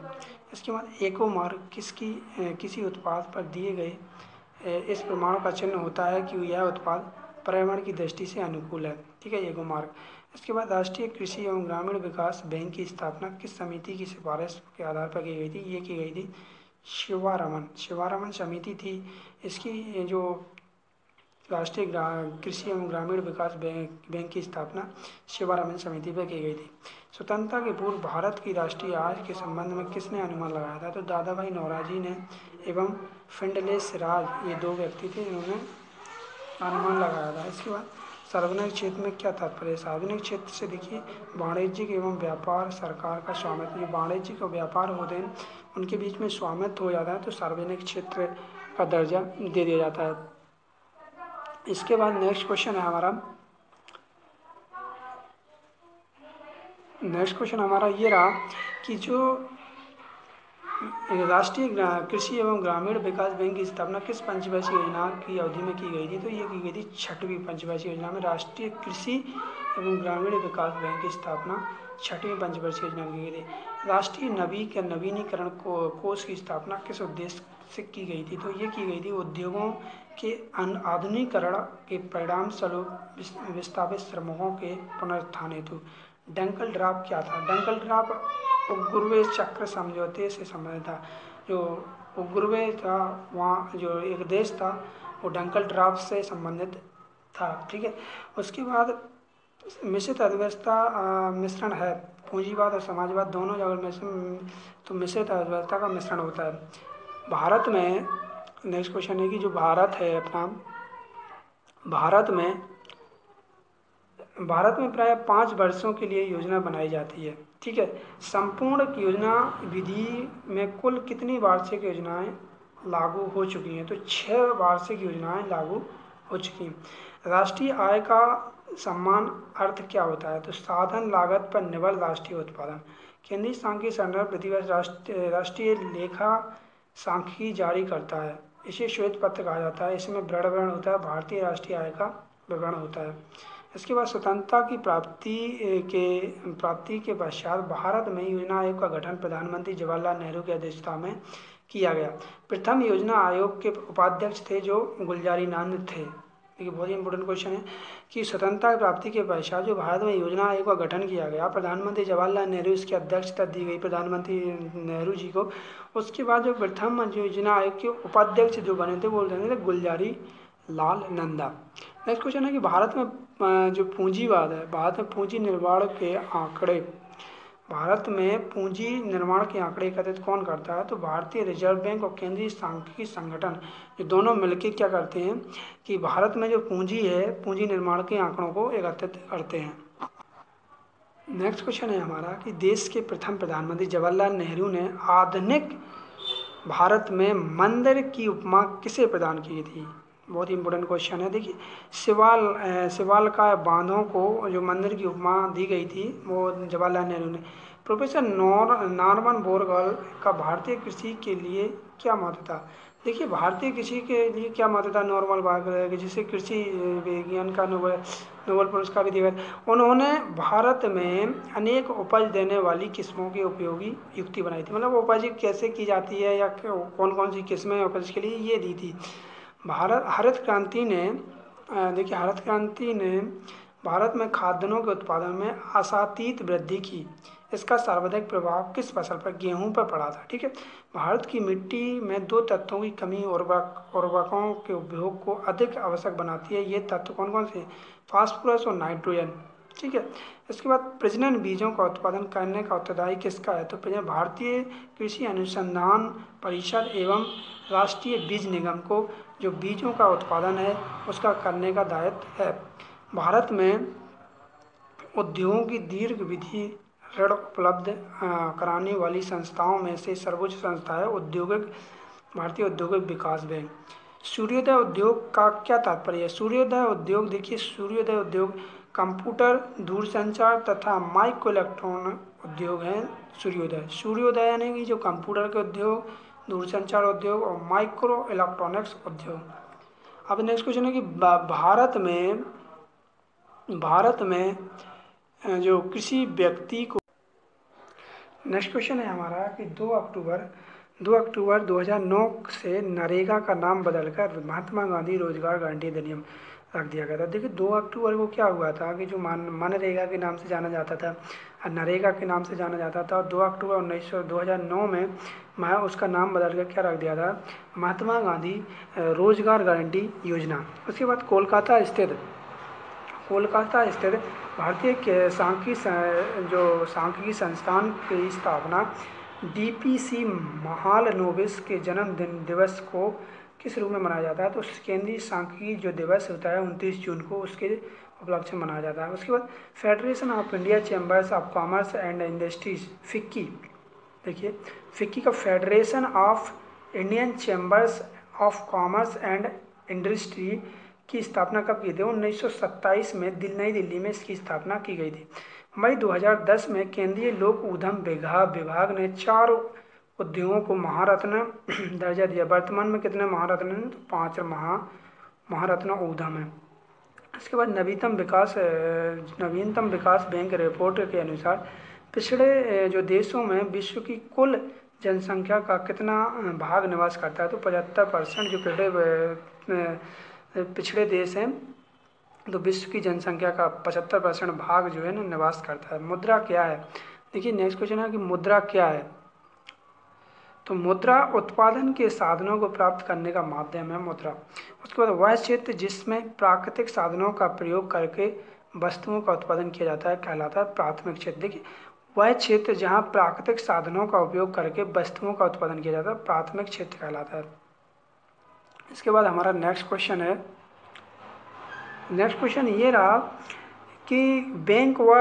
इसके बाद एको मार्क किसी उत्पाद पर दिए गए इस प्रमाण का चिन्ह होता है कि यह उत्पाद पर्यावरण की दृष्टि से अनुकूल है, ठीक है, एको मार्क। इसके बाद राष्ट्रीय कृषि एवं ग्रामीण विकास बैंक की स्थापना किस समिति की सिफारिश के आधार पर की गई थी, ये की गई थी शिवारमन समिति थी। इसकी जो राष्ट्रीय कृषि एवं ग्रामीण विकास बैंक की स्थापना शिवारमन समिति पर की गई थी। स्वतंत्रता के पूर्व भारत की राष्ट्रीय आय के संबंध में किसने अनुमान लगाया था, तो दादा भाई नौरोजी ने एवं फिंडलेस राज, ये दो व्यक्ति थे जिन्होंने अनुमान लगाया था। इसके बाद सार्वजनिक क्षेत्र में क्या तात्पर्य है, सार्वजनिक क्षेत्र से देखिए वाणिज्यिक एवं व्यापार सरकार का स्वामित्व, जो वाणिज्यिक और व्यापार होते हैं उनके बीच में स्वामित्व हो जाता है तो सार्वजनिक क्षेत्र का दर्जा दे दिया जाता है। इसके बाद नेक्स्ट क्वेश्चन हमारा ये रहा कि जो राष्ट्रीय कृषि एवं ग्रामीण विकास बैंक की स्थापना किस पंचवर्षीय योजना की अवधि में की गई थी, तो ये की गई थी 6वीं पंचवर्षीय योजना में। राष्ट्रीय कृषि एवं ग्रामीण विकास बैंक की स्थापना 6वीं पंचवर्षीय योजना में की गई थी। राष्ट्रीय नवीनीकरण कोष की स्थापना किस उद्देश्य से की गई थी, तो ये की गई थी उद्योगों के आधुनिकीकरण के परिणाम स्वरूप विस्थापित श्रमिकों के पुनरुत्थान हेतु। डंकल ड्राफ्ट क्या था, डंकल ड्राफ्ट उग्रवे चक्र समझौते से संबंधित था। जो उग्रवे था वहाँ जो एक देश था वो डंकल ड्राफ्ट से संबंधित था, ठीक है। उसके बाद मिश्रित अर्थव्यवस्था मिश्रण है, पूंजीवाद और समाजवाद दोनों जगह में तो मिश्रित अर्थव्यवस्था का मिश्रण होता है। भारत में नेक्स्ट क्वेश्चन है कि जो भारत है अपना, भारत में प्राय 5 वर्षों के लिए योजना बनाई जाती है, ठीक है। संपूर्ण योजना विधि में कुल कितनी वार्षिक योजनाएं लागू हो चुकी हैं, तो 6 वार्षिक योजनाएं लागू हो चुकी हैं। राष्ट्रीय आय का सम्मान अर्थ क्या होता है, तो साधन लागत पर निर्भर राष्ट्रीय उत्पादन। केंद्रीय सांख्यिकी संदर्भ प्रतिवर्ष राष्ट्रीय लेखा सांख्यिकी जारी करता है, इसे श्वेत पत्र कहा जाता है। इसमें विवरण होता है, भारतीय राष्ट्रीय आय का विवरण होता है। इसके बाद स्वतंत्रता की प्राप्ति के पश्चात भारत में योजना आयोग का गठन प्रधानमंत्री जवाहरलाल नेहरू की अध्यक्षता में किया गया। प्रथम योजना आयोग के उपाध्यक्ष थे जो गुलजारीलाल थे। देखिए बहुत ही इंपॉर्टेंट क्वेश्चन है कि स्वतंत्रता की प्राप्ति के पश्चात जो भारत में योजना आयोग का गठन किया गया, प्रधानमंत्री जवाहरलाल नेहरू इसकी अध्यक्षता दी गई प्रधानमंत्री नेहरू जी को। उसके बाद जो प्रथम योजना आयोग के उपाध्यक्ष जो बने थे वो थे गुलजारी लाल नंदा। नेक्स्ट क्वेश्चन है कि भारत में जो पूंजीवाद है, भारत में पूंजी निर्माण के आंकड़े एकत्रित कौन करता है, तो भारतीय रिजर्व बैंक और केंद्रीय सांख्यिकी संगठन ये दोनों मिलकर क्या करते हैं कि भारत में जो पूंजी है पूंजी निर्माण के आंकड़ों को एकत्रित करते हैं। नेक्स्ट क्वेश्चन है हमारा कि देश के प्रथम प्रधानमंत्री जवाहरलाल नेहरू ने आधुनिक भारत में मंदिर की उपमा किसे प्रदान की थी, बहुत ही इंपॉर्टेंट क्वेश्चन है। देखिए शिवाल का बांधों को जो मंदिर की उपमा दी गई थी वो जवाहरलाल नेहरू ने। प्रोफेसर नॉर्मन बोरवॉल का भारतीय कृषि के लिए क्या महत्व था, देखिए भारतीय कृषि के लिए क्या महत्वता नॉर्मल बात रहेगी, जिसे कृषि विज्ञान का नोबेल नोबेल पुरस्कार भी दिया गया। उन्होंने भारत में अनेक उपज देने वाली किस्मों की उपयोगी युक्ति बनाई थी, मतलब उपज कैसे की जाती है या कौन कौन सी किस्में उपज के लिए ये दी थी। भारत हरित क्रांति ने देखिए हरित क्रांति ने भारत में खाद्यान्नों के उत्पादन में आशातीत वृद्धि की। इसका सर्वाधिक प्रभाव किस फसल पर, गेहूं पर पड़ा था। ठीक है, भारत की मिट्टी में दो तत्वों की कमी उर्वरकों के उपयोग को अधिक आवश्यक बनाती है। ये तत्व कौन कौन से हैं? फास्फोरस और नाइट्रोजन। ठीक है, इसके बाद प्रजनन बीजों का उत्पादन करने का उत्तरदायी किसका है? तो भारतीय कृषि अनुसंधान परिषद एवं राष्ट्रीय बीज निगम को जो बीजों का उत्पादन है उसका करने का दायित्व है। भारत में उद्योगों की दीर्घ विधि ऋण उपलब्ध कराने वाली संस्थाओं में से सर्वोच्च संस्था है औद्योगिक भारतीय औद्योगिक विकास बैंक। सूर्योदय उद्योग का क्या तात्पर्य है? सूर्योदय उद्योग, देखिए सूर्योदय उद्योग कंप्यूटर, दूरसंचार तथा माइक्रो इलेक्ट्रॉन उद्योग हैं। सूर्योदय यानी कि जो कंप्यूटर के उद्योग, दूरसंचार उद्योग और माइक्रो इलेक्ट्रॉनिक्स उद्योग। अब नेक्स्ट क्वेश्चन है कि भारत में जो किसी व्यक्ति को, नेक्स्ट क्वेश्चन है हमारा कि 2 अक्टूबर 2009 से नरेगा का नाम बदलकर महात्मा गांधी रोजगार गारंटी अधिनियम रख दिया गया था। देखिए 2 अक्टूबर को क्या हुआ था कि जो मनरेगा के नाम से जाना जाता था, नरेगा के नाम से जाना जाता था, और 2 अक्टूबर 2009 में उसका नाम बदल कर क्या रख दिया था? महात्मा गांधी रोजगार गारंटी योजना। उसके बाद कोलकाता स्थित भारतीय सांख्यिकी संस्थान की स्थापना डीपीसी महालनोबिस के जन्मदिन दिवस को किस रूप में मनाया जाता है? तो केंद्रीय सांख्यिकी जो दिवस होता है 29 जून को, उसके उपलक्ष्य में मनाया जाता है। उसके बाद federation of India chambers of commerce and industries, FICCI. देखिए फिक्की का federation of Indian chambers of commerce and industry की स्थापना कब की थी? 1927 में नई दिल्ली में इसकी स्थापना की गई थी। मई 2010 में केंद्रीय लोक उद्यम विभाग ने 4 उद्योगों को महारत्न दर्जा दिया। वर्तमान में कितने महारत्न हैं? तो 5 महारत्न उद्यम है। इसके बाद नवीनतम विकास बैंक रिपोर्ट के अनुसार पिछड़े जो देशों में विश्व की कुल जनसंख्या का कितना भाग निवास करता है? तो 75% जो पिछड़े देश हैं तो विश्व की जनसंख्या का 75% भाग जो है ना निवास करता है। मुद्रा क्या है? देखिए नेक्स्ट क्वेश्चन है कि मुद्रा क्या है? तो मुद्रा उत्पादन के साधनों को प्राप्त करने का माध्यम है मुद्रा। उसके बाद वह क्षेत्र जिसमें प्राकृतिक साधनों का प्रयोग करके वस्तुओं का उत्पादन किया जाता है कहलाता है प्राथमिक क्षेत्र। देखिए वह क्षेत्र जहाँ प्राकृतिक साधनों का उपयोग करके वस्तुओं का उत्पादन किया जाता है प्राथमिक क्षेत्र कहलाता है। इसके बाद हमारा नेक्स्ट क्वेश्चन ये रहा कि बैंक व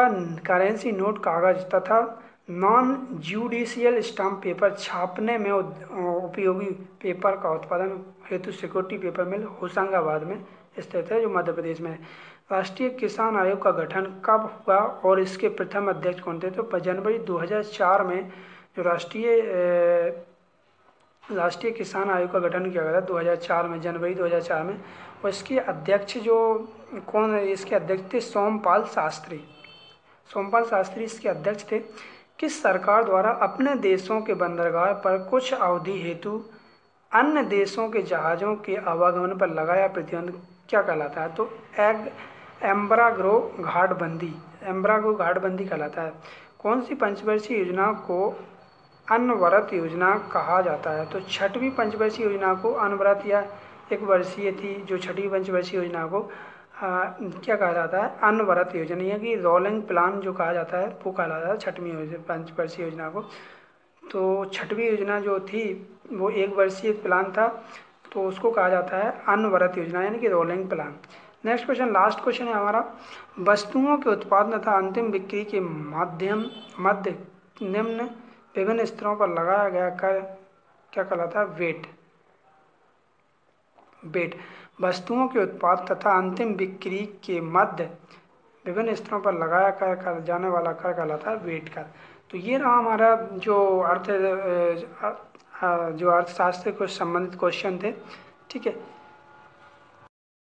करेंसी नोट, कागज तथा नॉन ज्यूडिशियल स्टाम्प पेपर छापने में उपयोगी पेपर का उत्पादन हेतु सिक्योरिटी पेपर मिल होशंगाबाद में स्थित है, जो मध्य प्रदेश में है। राष्ट्रीय किसान आयोग का गठन कब हुआ और इसके प्रथम अध्यक्ष कौन थे? तो जनवरी 2004 में जो राष्ट्रीय किसान आयोग का गठन किया गया था 2004 में, जनवरी 2004 में। और इसके अध्यक्ष इसके अध्यक्ष थे सोमपाल शास्त्री इसके अध्यक्ष थे। किस सरकार द्वारा अपने देशों के बंदरगाह पर कुछ अवधि हेतु अन्य देशों के जहाज़ों के आवागमन पर लगाया प्रतिबंध क्या कहलाता है? तो एम्ब्रागो घाटबंदी कहलाता है। कौन सी पंचवर्षीय योजना को अनवरत योजना कहा जाता है? तो 6वीं पंचवर्षीय योजना को अनवरत या एक वर्षीय थी, जो 6वीं पंचवर्षीय योजना को क्या कहा जाता है? अनवरत योजना, या कि रोलिंग प्लान जो कहा जाता है वो कहा जाता है 6वीं पंचवर्षीय योजना को। तो 6वीं योजना जो थी वो एक वर्षीय प्लान था, तो उसको कहा जाता है अनवरत योजना यानी कि rolling plan. Next question, last question है हमारा, वस्तुओं के उत्पादन तथा अंतिम बिक्री के मध्य निम्न विभिन्न स्तरों पर लगाया गया कर क्या कहलाता है? वेट। वस्तुओं के उत्पाद तथा अंतिम बिक्री के मध्य विभिन्न स्तरों पर लगाया कर जाने वाला कर कहलाता है वेट कर। तो ये रहा हमारा जो जो अर्थशास्त्र को संबंधित क्वेश्चन थे, ठीक है।